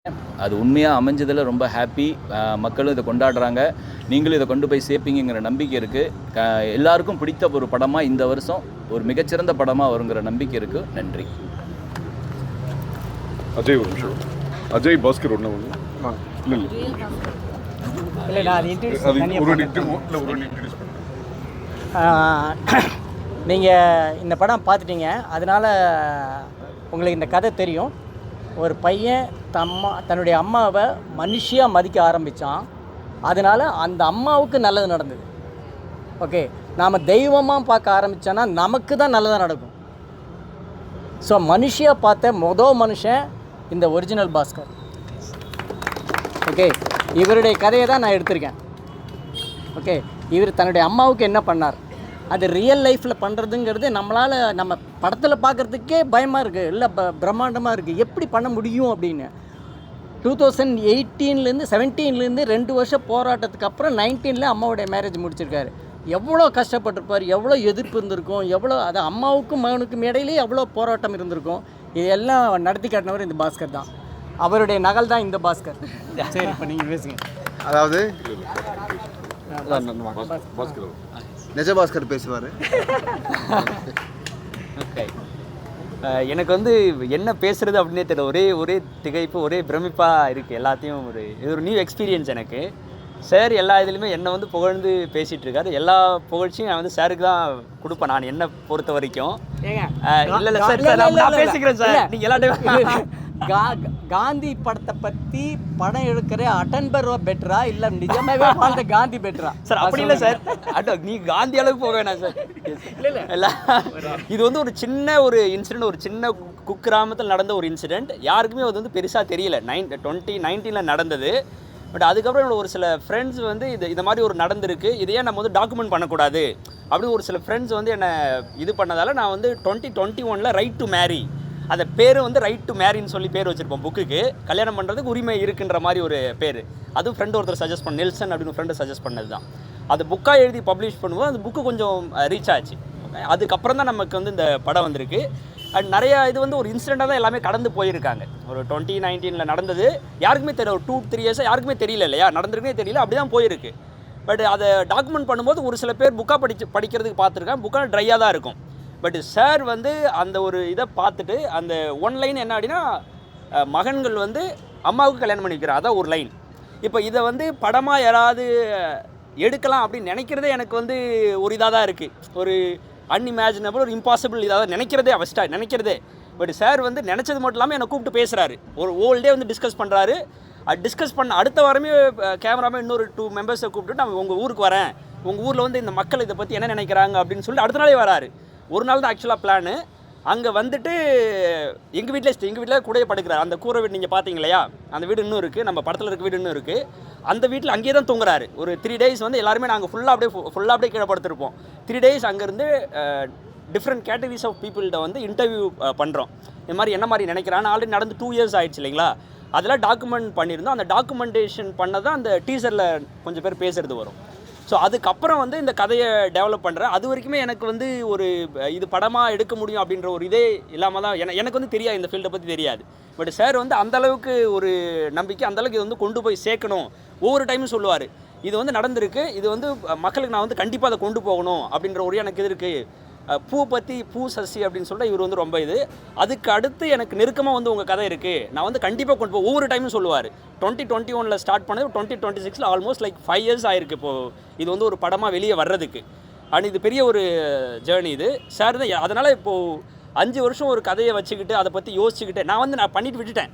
அது உண்மையாக அமைஞ்சதில் ரொம்ப ஹாப்பி. மக்களும் இதை கொண்டாடுறாங்க. நீங்களும் இதை கொண்டு போய் சேர்ப்பீங்கிற நம்பிக்கை இருக்குது. எல்லாருக்கும் பிடித்த ஒரு படமாக இந்த வருஷம் ஒரு மிகச்சிறந்த படமாக வருங்கிற நம்பிக்கை இருக்குது. நன்றி. அஜய் ஒரு நிமிஷம். அஜய் பாஸ்கர் ஒன்று ஒன்று இல்லை இல்லை நான் அது இன்ட்ரடியூஸ் நீங்கள் இந்த படம் பார்த்துட்டீங்க, அதனால் உங்களுக்கு இந்த கதை தெரியும். ஒரு பையன் தன்னுடைய அம்மாவை மனுஷியாக மதிக்க ஆரம்பித்தான். அதனால் அந்த அம்மாவுக்கு நல்லது நடந்தது. ஓகே, நாம் தெய்வமாக பார்க்க ஆரம்பித்தோன்னா நமக்கு தான் நல்லதாக நடக்கும். ஸோ மனுஷியாக பார்த்த மனுஷன் இந்த ஒரிஜினல் பாஸ்கர். ஓகே, இவருடைய கதையை தான் நான் எடுத்திருக்கேன். ஓகே, இவர் தன்னுடைய அம்மாவுக்கு என்ன பண்ணார், அது ரியல் லைஃப்பில் பண்ணுறதுங்கிறது நம்மளால் நம்ம படத்தில் பார்க்குறதுக்கே பயமாக இருக்குது, இல்லை பிரம்மாண்டமாக இருக்குது, எப்படி பண்ண முடியும் அப்படின்னு. 2018 17 2 வருஷம் போராட்டத்துக்கு அப்புறம் 19 அம்மாவுடைய மேரேஜ் முடிச்சிருக்காரு. எவ்வளோ கஷ்டப்பட்டிருப்பார், எவ்வளோ எதிர்ப்பு இருந்திருக்கும், எவ்வளோ அது அம்மாவுக்கும் மகனுக்கும் இடையிலே எவ்வளோ போராட்டம் இருந்திருக்கும். இதெல்லாம் நடத்தி காட்டினவர் இந்த பாஸ்கர் தான். அவருடைய நகல் தான் இந்த பாஸ்கர். சரி, இப்போ நீங்கள் பேசுங்க. அதாவது நிஜ பாஸ்கர் பேசுவார். ஓகே, எனக்கு வந்து என்ன பேசுகிறது அப்படின்னே தெரியல. ஒரே திகைப்பு, ஒரே பிரமிப்பாக இருக்குது. எல்லாத்தையும் இது ஒரு நியூ எக்ஸ்பீரியன்ஸ் எனக்கு. சார் எல்லா இதுலேயுமே என்னை வந்து புகழ்ந்து பேசிகிட்டு இருக்காரு. எல்லா புகழ்ச்சியும் நான் வந்து சாருக்கு தான் கொடுப்பேன், நான் என்னை பொறுத்த வரைக்கும். இல்லை சார், நான் பேசிக்கிறேன் சார். நீங்கள் எல்லாத்தையும் காந்தி படத்தை பற்றி படம் எடுக்கிற அட்டன்பர்வா பெட்டரா இல்லை நிஜமாவே வாழ்ந்த காந்தி பெட்டரா சார்? அப்படி இல்லை சார், நீ காந்தி அளவுக்கு போக வேணாம் சார். இல்லை, இது வந்து ஒரு சின்ன இன்சிடென்ட், ஒரு சின்ன குக்கிராமத்தில் நடந்த ஒரு இன்சிடென்ட். யாருக்குமே அது வந்து பெருசாக தெரியல. 2019 நடந்தது. பட் அதுக்கப்புறம் ஒரு சில ஃப்ரெண்ட்ஸ் வந்து இந்த மாதிரி ஒரு நடந்திருக்கு, இதையே நம்ம வந்து டாக்குமெண்ட் பண்ணக்கூடாது அப்படின்னு ஒரு சில ஃப்ரெண்ட்ஸ் வந்து என்னை இது பண்ணதால் நான் வந்து 2021 ரைட் டு மேரி, அந்த பேர் வந்து ரைட் டு மேரின்னு சொல்லி பேர் வச்சுருப்போம். புக்குக்கு கல்யாணம் பண்ணுறதுக்கு உரிமை இருக்குன்ற மாதிரி ஒரு பேர். அதுவும் ஃப்ரெண்டு ஒருத்தர் சஜஸ்ட் பண்ண, நெல்சன் அப்படின்னு ஃப்ரெண்டு சஜஸ்ட் பண்ணது தான். அது புக்காக எழுதி பப்ளிஷ் பண்ணும்போது அந்த புக்கு கொஞ்சம் ரீச் ஆச்சு. அதுக்கப்புறம் தான் நமக்கு வந்து இந்த படம் வந்திருக்கு. அண்ட் நிறையா இது வந்து ஒரு இன்சிடெண்ட்டாக தான் எல்லாமே கடந்து போயிருக்காங்க. ஒரு 2019 நடந்தது, யாருக்குமே தெரியல. ஒரு 2-3 இயர்ஸாக யாருக்குமே தெரியல இல்லையா, நடந்திருக்கே தெரியல, அப்படி தான் போயிருக்கு. பட் அதை டாக்குமெண்ட் பண்ணும்போது ஒரு சில பேர் புக்காக படிக்கிறதுக்கு பார்த்துருக்கேன், புக்காக ட்ரையாக தான் இருக்கும். பட் சார் வந்து அந்த ஒரு இதை பார்த்துட்டு அந்த ஒன் லைன் என்ன அப்படின்னா, மகன்கள் வந்து அம்மாவுக்கு கல்யாணம் பண்ணி வைக்கிறார், அதான் ஒரு லைன். இப்போ இதை வந்து படமாக யாராவது எடுக்கலாம் அப்படின்னு நினைக்கிறதே எனக்கு வந்து ஒரு இதாக தான் இருக்குது. ஒரு அன்இமேஜினபிள், ஒரு இம்பாசிபிள் இதாக நினைக்கிறதே ஃபஸ்ட்டாக நினைக்கிறதே. பட் சார் வந்து நினச்சது மட்டும் இல்லாமல் என்னை கூப்பிட்டு பேசுகிறாரு. ஒரு ஹோல் டே வந்து டிஸ்கஸ் பண்ணுறாரு. டிஸ்கஸ் பண்ண அடுத்த வாரமே கேமராமே இன்னொரு 2 மெம்பர்ஸை கூப்பிட்டு நான் உங்கள் ஊருக்கு வரேன், உங்கள் ஊரில் வந்து இந்த மக்கள் இதை பற்றி என்ன நினைக்கிறாங்க அப்படின்னு சொல்லிட்டு அடுத்த நாளே வராரு. ஒரு நாள் தான் ஆக்சுவலாக பிளானு. அங்கே வந்துட்டு எங்கள் வீட்டில் கூடயே படுக்கிறார். அந்த கூரை வீடு நீங்கள் பார்த்தீங்க இல்லையா, அந்த வீடு இன்னும் இருக்குது, நம்ம படத்தில் இருக்க வீடு இன்னும் இருக்குது. அந்த வீட்டில் அங்கேயே தான் தூங்குறாரு. ஒரு 3 days வந்து எல்லாருமே நாங்கள் ஃபுல்லாக அப்படியே கீழே படுத்திருப்போம். 3 days அங்கேருந்து டிஃப்ரெண்ட் கேட்டகரிஸ் ஆஃப் பீப்புள்கிட்ட வந்து இன்டர்வியூ பண்ணுறோம். இந்த மாதிரி என்ன மாதிரி நினைக்கிறான்னு. ஆல்ரெடி நடந்து 2 years ஆகிடுச்சு இல்லைங்களா, அதெல்லாம் டாக்குமெண்ட் பண்ணியிருந்தோம். அந்த டாக்குமெண்டேஷன் பண்ணதான் அந்த டீசரில் கொஞ்சம் பேர் பேசுகிறது வரும். ஸோ அதுக்கப்புறம் வந்து இந்த கதையை டெவலப் பண்ணுறேன். அது வரைக்குமே எனக்கு வந்து இது படமாக எடுக்க முடியும் அப்படின்ற ஒரு இதே இல்லாமல் தான் எனக்கு வந்து தெரியாது, இந்த ஃபீல்டை பற்றி தெரியாது. பட் சார் வந்து அந்தளவுக்கு ஒரு நம்பிக்கை, அந்தளவுக்கு இது வந்து கொண்டு போய் சேர்க்கணும். ஒவ்வொரு டைமும் சொல்லுவார், இது வந்து நடந்திருக்கு, இது வந்து மக்களுக்கு நான் வந்து கண்டிப்பாக அதை கொண்டு போகணும் அப்படின்ற ஒரு எனக்கு இது இருக்குது. பூ சசி அப்படின்னு சொல்லிட்டு இவர் வந்து ரொம்ப இது. அதுக்கு அடுத்து எனக்கு நெருக்கமாக வந்து உங்கள் கதை இருக்குது, நான் வந்து கண்டிப்பாக கொண்டு போய் ஒவ்வொரு டைமும் சொல்லுவார். 2021 ஸ்டார்ட் பண்ணது, 2026 ஆல்மோஸ்ட் லைக் 5 years ஆயிருக்கு இப்போது இது வந்து ஒரு படமாக வெளியே வர்றதுக்கு. அண்ட் இது பெரிய ஒரு ஜேர்னி இது. சார் தான் அதனால் இப்போது 5 வருஷம் ஒரு கதையை வச்சுக்கிட்டு அதை பற்றி யோசிச்சுக்கிட்டு நான் பண்ணிட்டு விட்டுட்டேன்.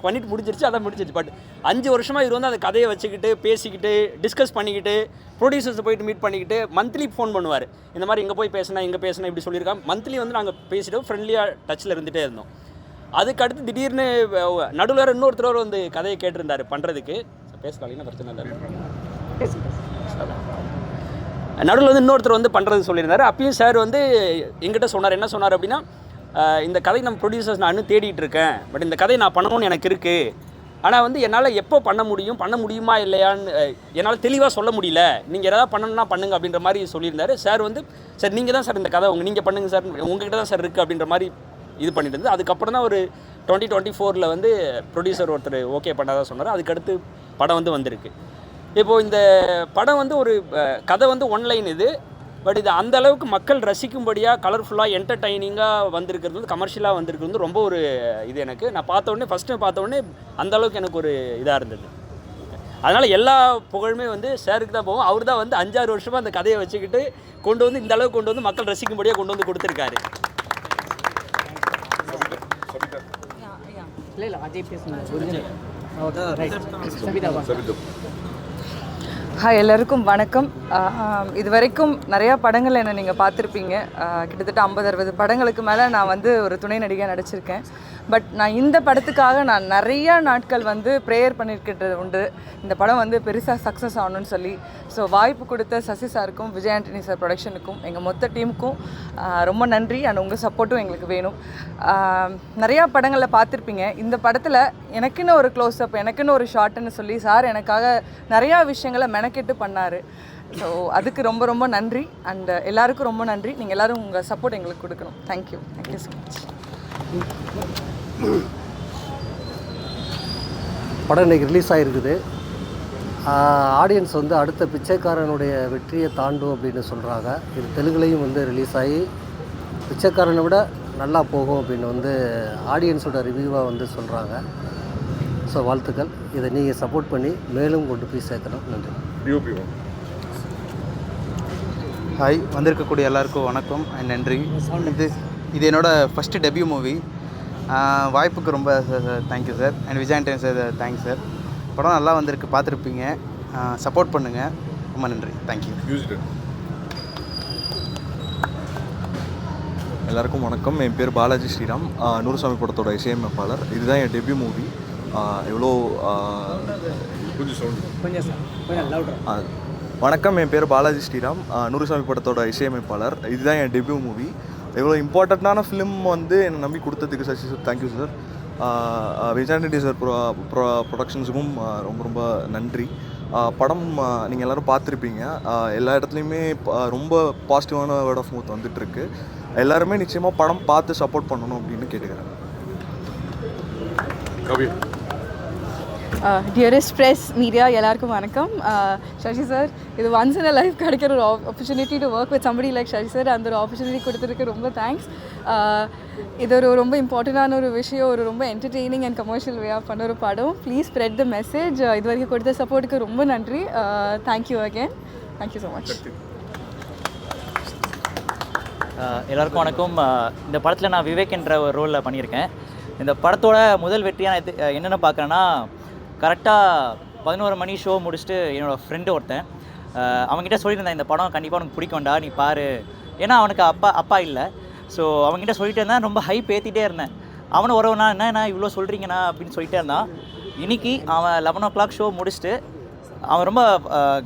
பண்ணிட்டு முடிஞ்சிருச்சு, அதான் முடிஞ்சிருச்சு. பட் 5 வருஷமாக இவர் வந்து அந்த கதையை வச்சுக்கிட்டு பேசிக்கிட்டு டிஸ்கஸ் பண்ணிக்கிட்டு ப்ரொடியூசர்ஸை போயிட்டு மீட் பண்ணிக்கிட்டு மந்த்லி ஃபோன் பண்ணுவார். இந்த மாதிரி இங்கே போய் பேசினா இங்கே பேசினா இப்படி சொல்லியிருக்காங்க. மந்த்லி வந்து நாங்கள் பேசிட்டு ஃப்ரெண்ட்லியாக டச்சில் இருந்துகிட்டே இருந்தோம். அதுக்கடுத்து திடீர்னு நடுவில் இன்னொருத்தர் வந்து கதையை கேட்டிருந்தார் பண்ணுறதுக்கு. பேசலாம், பிரச்சனை இல்லை. நடுவில் வந்து இன்னொருத்தர் வந்து பண்ணுறது சொல்லியிருந்தார். அப்பயும் சார் வந்து எங்கிட்ட சொன்னார். என்ன சொன்னார் அப்படின்னா, இந்த கதை நம்ம ப்ரொடியூசர்ஸ் நான் இன்னும் தேடிட்டு இருக்கேன், பட் இந்த கதையை நான் பண்ணணும்னு எனக்கு இருக்குது. ஆனால் வந்து என்னால் எப்போ பண்ண முடியுமா இல்லையான்னு என்னால் தெளிவாக சொல்ல முடியல. நீங்கள் எதாவது பண்ணணும்னா பண்ணுங்க அப்படின்ற மாதிரி சொல்லியிருந்தார். சார் வந்து சார் நீங்கள் தான் சார் இந்த கதை நீங்கள் பண்ணுங்கள் சார், உங்ககிட்ட தான் சார் இருக்குது அப்படின்ற மாதிரி இது பண்ணிட்டு இருந்தது. அதுக்கப்புறம் தான் ஒரு 2024 வந்து ப்ரொடியூசர் ஒருத்தர் ஓகே பண்ணாதான் சொன்னார். அதுக்கடுத்து படம் வந்து வந்திருக்கு. இப்போது இந்த படம் வந்து ஒரு கதை வந்து ஒன்லைன் இது, பட் இது அந்த அளவுக்கு மக்கள் ரசிக்கும்படியாக கலர்ஃபுல்லாக என்டர்டைனிங்காக வந்திருக்கிறது வந்து கமர்ஷியலாக வந்திருக்கிறது வந்து ரொம்ப ஒரு இது எனக்கு. நான் ஃபஸ்ட்டு பார்த்த உடனே அந்தளவுக்கு எனக்கு ஒரு இதாக இருந்தது. அதனால் எல்லா புகழுமே வந்து சாருக்கு தான் போகும். அவர் தான் வந்து 5-6 வருஷமாக அந்த கதையை வச்சுக்கிட்டு கொண்டு வந்து இந்த அளவுக்கு கொண்டு வந்து மக்கள் ரசிக்கும்படியாக கொண்டு வந்து கொடுத்துருக்காரு. இல்லை அஜய் பேசுங்க. சபிதா. ஹாய், எல்லாருக்கும் வணக்கம். இது வரைக்கும் நிறையா படங்கள் என்னை நீங்கள் பார்த்துருப்பீங்க. கிட்டத்தட்ட 50-60 படங்களுக்கு மேலே நான் வந்து ஒரு துணை நடிகையாக நடிச்சிருக்கேன். பட் நான் இந்த படத்துக்காக நான் நிறையா நாட்கள் வந்து ப்ரேயர் பண்ணியிருக்கிறது உண்டு, இந்த படம் வந்து பெருசாக சக்ஸஸ் ஆகணும்னு சொல்லி. ஸோ வாய்ப்பு கொடுத்த சசி சாருக்கும் விஜய் ஆண்டனி சார் ப்ரொடக்ஷனுக்கும் எங்கள் மொத்த டீமுக்கும் ரொம்ப நன்றி. அண்ட் உங்கள் சப்போர்ட்டும் எங்களுக்கு வேணும். நிறையா படங்களில் பார்த்துருப்பீங்க. இந்த படத்தில் எனக்குன்னு ஒரு க்ளோஸ்அப், எனக்குன்னு ஒரு ஷார்ட்டுன்னு சொல்லி சார் எனக்காக நிறையா விஷயங்களை மெனக்கெட்டு பண்ணார். ஸோ அதுக்கு ரொம்ப ரொம்ப நன்றி. அண்ட் எல்லாருக்கும் ரொம்ப நன்றி. நீங்கள் எல்லோரும் உங்கள் சப்போர்ட் எங்களுக்கு கொடுக்கணும். Thank you so much. படம் இன்றைக்கி ரிலீஸ் ஆகிருக்குது. ஆடியன்ஸ் வந்து அடுத்த பிச்சைக்காரனுடைய வெற்றியை தாண்டும் அப்படின்னு சொல்கிறாங்க. இது தெலுங்குலேயும் வந்து ரிலீஸ் ஆகி பிச்சைக்காரனை விட நல்லா போகும் அப்படின்னு வந்து ஆடியன்ஸோட ரிவ்யூவாக வந்து சொல்கிறாங்க. ஸோ வாழ்த்துக்கள். இதை நீங்கள் சப்போர்ட் பண்ணி மேலும் கொண்டு போய் சேர்க்கணும். நன்றி. டிஓபி ஹாய், வந்திருக்கக்கூடிய எல்லாருக்கும் வணக்கம் அண்ட் நன்றி. இது என்னோடய ஃபஸ்ட்டு டெபியூ மூவி. வாய்ப்புக்கு ரொம்ப thank you sir. And Vijay Antony sir thanks sir. படம் நல்லா வந்திருக்கு, பார்த்துருப்பீங்க. சப்போர்ட் பண்ணுங்கள். ரொம்ப நன்றி. தேங்க்யூ. எல்லாருக்கும் வணக்கம். என் பேர் பாலாஜி ஸ்ரீராம், நூறுசாமி படத்தோட இசையமைப்பாளர். இதுதான் என் டெபியூ மூவி. எவ்வளோ வணக்கம். என் பேர் பாலாஜி ஸ்ரீராம், நூறுசாமி படத்தோட இசையமைப்பாளர். இதுதான் என் டெபியூ மூவி. எவ்வளோ இம்பார்ட்டண்ட்டான ஃபிலிம் வந்து என்னை நம்பி கொடுத்ததுக்கு Sasi sir thank you sir. Vijay Antony sir ப்ரொடக்ஷன்ஸுக்கும் ரொம்ப ரொம்ப நன்றி. படம் நீங்கள் எல்லோரும் பார்த்துருப்பீங்க. எல்லா இடத்துலையுமே ரொம்ப பாசிட்டிவான வேர்ட் ஆஃப் மவுத் வந்துட்டுருக்கு. எல்லாருமே நிச்சயமாக படம் பார்த்து சப்போர்ட் பண்ணணும் அப்படின்னு கேட்டுக்கிறேன். டியரஸ்ட் ப்ரெஸ் மீடியா எல்லாருக்கும் வணக்கம். சசி சார், இது ஒன்ஸ் இன் அ லைஃப் கிடைக்கிற ஒரு opportunity to work with somebody like Sasi sir. அந்த ஒரு ஆப்பர்ச்சுனிட்டி கொடுத்துருக்கு ரொம்ப தேங்க்ஸ். இது ஒரு ரொம்ப இம்பார்ட்டண்டான ஒரு விஷயம், ஒரு ரொம்ப என்டர்டெய்னிங் அண்ட் கமர்ஷியல் வேயாக பண்ண ஒரு படம். Please spread the message. இது வரைக்கும் கொடுத்த சப்போர்ட்டுக்கு ரொம்ப நன்றி. Thank you again. Thank you so much. எல்லாருக்கும் வணக்கம். இந்த படத்தில் நான் விவேக் என்ற ஒரு ரோலில் பண்ணியிருக்கேன். இந்த படத்தோட முதல் வெற்றியான இது என்னென்ன பார்க்குறேன்னா, கரெக்டாக 11 மணி ஷோ முடிச்சுட்டு என்னோடய ஃப்ரெண்டு ஒருத்தன் அவங்ககிட்ட சொல்லியிருந்தேன், இந்த படம் கண்டிப்பாக உனக்கு பிடிக்கும்டா, நீ பாரு. ஏன்னா அவனுக்கு அப்பா இல்லை. ஸோ அவங்ககிட்ட சொல்லிட்டு இருந்தேன், ரொம்ப ஹைப் ஏற்றிட்டே இருந்தேன். அவனை ஒருவனா என்ன இவ்வளோ சொல்கிறீங்கண்ணா அப்படின்னு சொல்லிட்டே இருந்தான். இன்றைக்கி அவன் 11 o'clock ஷோ முடிச்சுட்டு அவன் ரொம்ப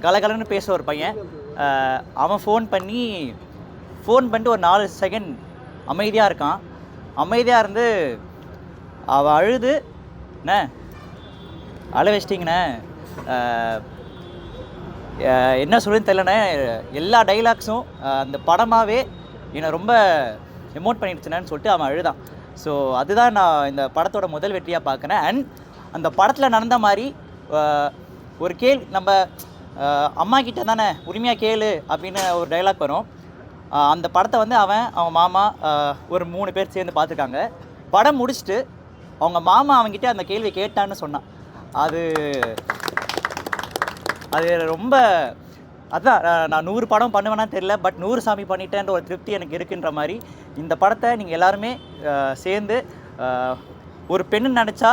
கலகலன்னு பேச ஒரு பையன். அவன் ஃபோன் பண்ணிட்டு ஒரு 4 செகண்ட் அமைதியாக இருக்கான். அமைதியாக இருந்து அவள் அழுது, அண்ணே அழ வச்சிட்டிங்கண்ணே, என்ன சொல்லுன்னு தெரியலண்ணே, எல்லா டைலாக்ஸும் அந்த படமாகவே என்னை ரொம்ப எமோட் பண்ணிடுச்சுனேன்னு சொல்லிட்டு அவன் அழுதான். ஸோ அதுதான் நான் இந்த படத்தோட முதல் வெற்றியாக பார்க்குறேன். அண்ட் அந்த படத்தில் நடந்த மாதிரி ஒரு நம்ம அம்மா கிட்ட தானே உரிமையாக கேளு அப்படின்னு ஒரு டைலாக் வரும். அந்த படத்தை வந்து அவன் மாமா ஒரு 3 பேர் சேர்ந்து பார்த்துருக்காங்க. படம் முடிச்சுட்டு அவங்க மாமா அவங்ககிட்ட அந்த கேள்வி கேட்டான்னு சொன்னான். அது ரொம்ப அதுதான், நான் 100 படம் பண்ணுவேன்னா தெரியல, பட் 100 சாமி பண்ணிட்டேன்ற ஒரு திருப்தி எனக்கு இருக்குன்ற மாதிரி இந்த படத்தை நீங்கள் எல்லாருமே சேர்ந்து ஒரு பெண்ணு நினச்சா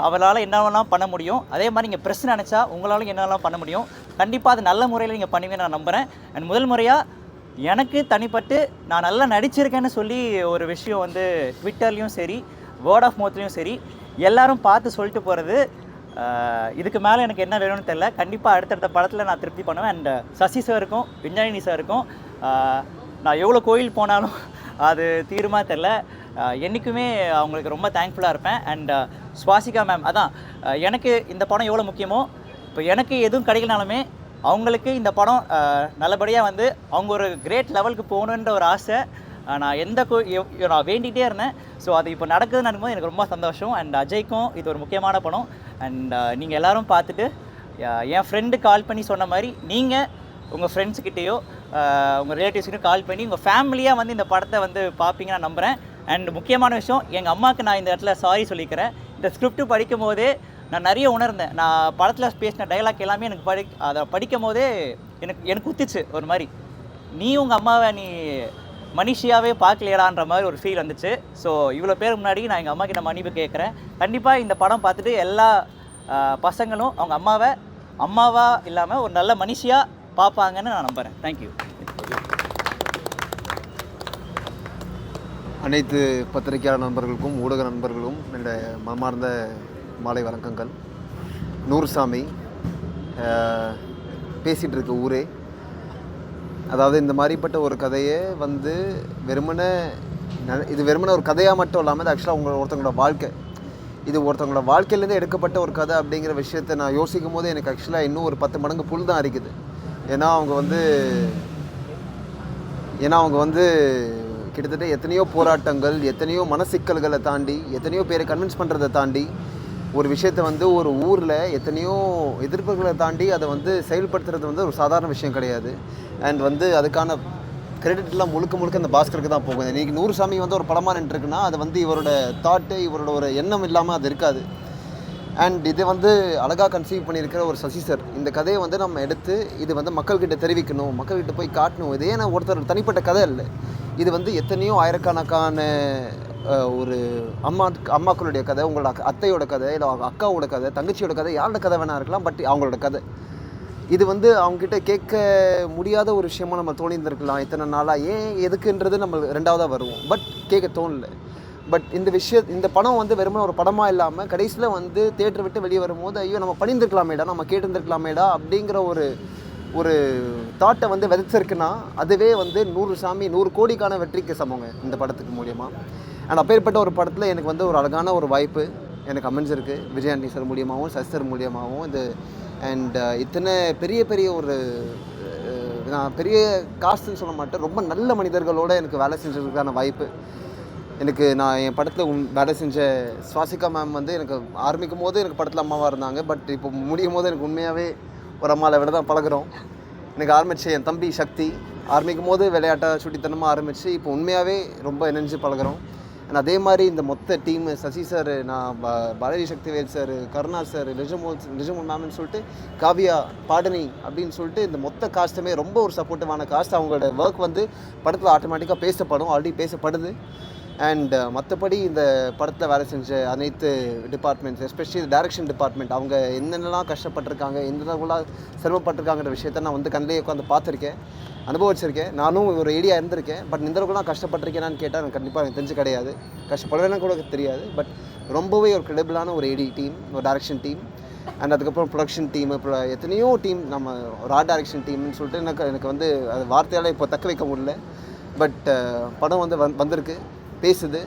அவளால் என்னெல்லாம் பண்ண முடியும், அதே மாதிரி நீங்கள் ப்ரெஸ் நினச்சா உங்களாலும் என்னெல்லாம் பண்ண முடியும். கண்டிப்பாக அது நல்ல முறையில் நீங்கள் பண்ணுவீங்கன்னு நான் நம்புகிறேன். அண்ட் முதல் முறையாக எனக்கு தனிப்பட்டு நான் நல்லா நடிச்சிருக்கேன்னு சொல்லி ஒரு விஷயம் வந்து ட்விட்டர்லேயும் சரி வேர்ட் ஆஃப் மவுத்லேயும் சரி எல்லோரும் பார்த்து சொல்லிட்டு போகிறது, இதுக்கு மேலே எனக்கு என்ன வேணும்னு தெரில. கண்டிப்பாக அடுத்தடுத்த படத்தில் நான் திருப்தி பண்ணுவேன். அண்ட் சசி சாருக்கும் விஞ்ஞானி சாருக்கும் நான் எவ்வளோ கோயில் போனாலும் அது தீருமா தெரில, என்றைக்குமே அவங்களுக்கு ரொம்ப தேங்க்ஃபுல்லாக இருப்பேன். அண்ட் சுவாசிகா மேம், அதான் எனக்கு இந்த படம் எவ்வளோ முக்கியமோ, இப்போ எனக்கு எதுவும் கிடைக்கலனாலுமே அவங்களுக்கு இந்த படம் நல்லபடியாக வந்து அவங்க ஒரு கிரேட் லெவலுக்கு போகணுன்ற ஒரு ஆசை நான் நான் வேண்டிகிட்டே இருந்தேன். ஸோ அது இப்போ நடக்குதுன்னு நினைக்கும்போது எனக்கு ரொம்ப சந்தோஷம். அண்ட் அஜய்க்கும் இது ஒரு முக்கியமான படம். அண்ட் நீங்கள் எல்லோரும் பார்த்துட்டு என் ஃப்ரெண்டு கால் பண்ணி சொன்ன மாதிரி நீங்கள் உங்கள் ஃப்ரெண்ட்ஸுக்கிட்டேயோ உங்கள் ரிலேட்டிவ்ஸ்கிட்டையும் கால் பண்ணி உங்கள் ஃபேமிலியாக வந்து இந்த படத்தை வந்து பார்ப்பீங்க நான் நம்புகிறேன். அண்ட் முக்கியமான விஷயம், எங்கள் அம்மாவுக்கு நான் இந்த இடத்துல சாரி சொல்லிக்கிறேன். இந்த ஸ்கிரிப்ட் படிக்கும் போதே நான் நிறைய உணர்ந்தேன். நான் படத்தில் பேசின டைலாக் எல்லாமே எனக்கு அதை படிக்கும் போதே எனக்கு குத்திச்சு ஒரு மாதிரி. நீ உங்கள் அம்மாவை நீ மனுஷியாவே பார்க்கலையடான்ற மாதிரி ஒரு ஃபீல் வந்துச்சு. ஸோ இவ்வளோ பேர் முன்னாடி நான் எங்கள் அம்மா கிட்ட மன்னிப்பு கேட்குறேன். கண்டிப்பாக இந்த படம் பார்த்துட்டு எல்லா பசங்களும் அவங்க அம்மாவா இல்லாமல் ஒரு நல்ல மனுஷியாக பார்ப்பாங்கன்னு நான் நம்புகிறேன். தேங்க்யூ. அனைத்து பத்திரிகையாளர் நண்பர்களுக்கும் ஊடக நண்பர்களும் என்னுடைய மனமார்ந்த மாலை வணக்கங்கள். நூறுசாமி பேசிகிட்டு இருக்க ஊரே, அதாவது இந்த மாதிரிப்பட்ட ஒரு கதையை வந்து இது வெறுமனே ஒரு கதையாக மட்டும் இல்லாமல் இது ஆக்சுவலாக ஒருத்தவங்களோட வாழ்க்கை, இது ஒருத்தவங்களோட வாழ்க்கையிலேருந்து எடுக்கப்பட்ட ஒரு கதை அப்படிங்கிற விஷயத்தை நான் யோசிக்கும் போது எனக்கு ஆக்சுவலாக இன்னும் ஒரு 10 மடங்கு புல் தான் அரிக்குது. ஏன்னா அவங்க வந்து கிட்டத்தட்ட எத்தனையோ போராட்டங்கள், எத்தனையோ மனசிக்கல்களை தாண்டி, எத்தனையோ பேரை கன்வின்ஸ் பண்ணுறதை தாண்டி ஒரு விஷயத்தை வந்து ஒரு ஊரில் எத்தனையோ எதிர்ப்புகளை தாண்டி அதை வந்து செயல்படுத்துறது வந்து ஒரு சாதாரண விஷயம் கிடையாது. அண்ட் வந்து அதுக்கான கிரெடிட்லாம் முழுக்க அந்த பாஸ்கருக்கு தான் போகும். இன்றைக்கி நூறுசாமி வந்து ஒரு படமாக நின்றுருக்குன்னா அது வந்து இவரோட தாட்டு, இவரோட ஒரு எண்ணம் இல்லாமல் அது இருக்காது. அண்ட் இது வந்து அழகாக கன்சீவ் பண்ணியிருக்கிற ஒரு சசி சார். இந்த கதையை வந்து நம்ம எடுத்து இது வந்து மக்கள்கிட்ட தெரிவிக்கணும், மக்கள்கிட்ட போய் காட்டணும். இது ஏன்னா ஒருத்தர் தனிப்பட்ட கதை இல்லை, இது வந்து எத்தனையோ ஆயிரக்கணக்கான ஒரு அம்மாக்களுடைய கதை, உங்களோட அத்தையோட கதை, இல்லை அக்காவோட கதை, தங்கச்சியோட கதை, யாரோட கதை வேணா இருக்கலாம். பட் அவங்களோட கதை இது வந்து அவங்ககிட்ட கேட்க முடியாத ஒரு விஷயமாக நம்ம தோணியிருந்திருக்கலாம் இத்தனை நாளாக. ஏன் எதுக்குன்றது நம்ம ரெண்டாவதாக வருவோம், பட் கேட்க தோணலை. பட் இந்த படம் வந்து வெறுமனே ஒரு படமாக இல்லாமல் கடைசியில் வந்து தியேட்டர் விட்டு வெளியே வரும்போது ஐயோ நம்ம பண்ணியிருந்துருக்கலாமேடா, நம்ம கேட்டிருந்துருக்கலாமேடா அப்படிங்கிற ஒரு தாட்டை வந்து விதைச்சிருக்குன்னா அதுவே வந்து 100 கோடிக்கான வெற்றிக்கு சமங்க இந்த படத்துக்கு மூலியமாக. அண்ட் அப்பேற்பட்ட ஒரு படத்தில் எனக்கு வந்து ஒரு அழகான ஒரு வாய்ப்பு எனக்கு அமைஞ்சிருக்கு. விஜய் ஆண்டனி சார் மூலியமாகவும் சசி சார் மூலியமாகவும் இது. அண்ட் இத்தனை பெரிய ஒரு நான் பெரிய காஸ்ட்னு சொல்ல மாட்டேன், ரொம்ப நல்ல மனிதர்களோடு எனக்கு வேலை செஞ்சதுக்கான வாய்ப்பு எனக்கு. நான் என் படத்தில் வேலை செஞ்ச சுவாசிகா மேம் வந்து எனக்கு ஆரம்பிக்கும் போது எனக்கு படத்தில் அம்மாவாக இருந்தாங்க. பட் இப்போ முடியும் போது எனக்கு உண்மையாகவே ஒரு அம்மாவை விட தான் பழகிறோம். எனக்கு ஆரம்பித்த என் தம்பி சக்தி ஆரம்பிக்கும் போது விளையாட்டாக சுட்டித்தனமாக ஆரம்பித்து இப்போ உண்மையாகவே ரொம்ப இணைஞ்சு பழகிறோம். அண்ட் அதே மாதிரி இந்த மொத்த டீமு சசி சார், நான் பாரதி சக்திவேல் சார், கருணா சார், நிஜமோல் மேம்னு சொல்லிட்டு காவியா பாடனி அப்படின்னு சொல்லிட்டு இந்த மொத்த காஸ்ட்டுமே ரொம்ப ஒரு சப்போர்ட்டிவான காஸ்ட். அவங்களோட ஒர்க் வந்து படத்தில் ஆட்டோமேட்டிக்காக பேசப்படும், ஆல்ரெடி பேசப்படுது. அண்ட் மற்றபடி இந்த படத்தில் வேலை செஞ்ச அனைத்து டிபார்ட்மெண்ட்ஸ், எஸ்பெஷலி டைரக்ஷன் டிபார்ட்மெண்ட், அவங்க என்னென்னலாம் கஷ்டப்பட்டிருக்காங்க, என்னென்னலாம் சிரமப்பட்டிருக்காங்கிற விஷயத்த நான் வந்து கண்ணிலே உட்காந்து பார்த்துருக்கேன், அனுபவிச்சிருக்கேன். நானும் ஒரு ஐடியா இருந்திருக்கேன். பட் இந்த அளவுக்குலாம் கஷ்டப்பட்டிருக்கேனான்னு கேட்டால் எனக்கு கண்டிப்பாக எனக்கு தெரிஞ்சு கிடையாது. கஷ்டப்படுவேன்னா கூட தெரியாது. பட் ரொம்பவே ஒரு கிரெடிபிளான ஒரு ஏடி டீம், ஒரு டைரக்ஷன் டீம், அண்ட் அதுக்கப்புறம் ப்ரொடக்ஷன் டீம், இப்போ எத்தனையோ டீம், நம்ம ஒரு ஆர்ட் டைரக்ஷன் டீம்னு சொல்லிட்டு எனக்கு வந்து அது வார்த்தையால் இப்போ தக்க வைக்க முடியல. பட் படம் வந்து வந்திருக்கு, பேசுது.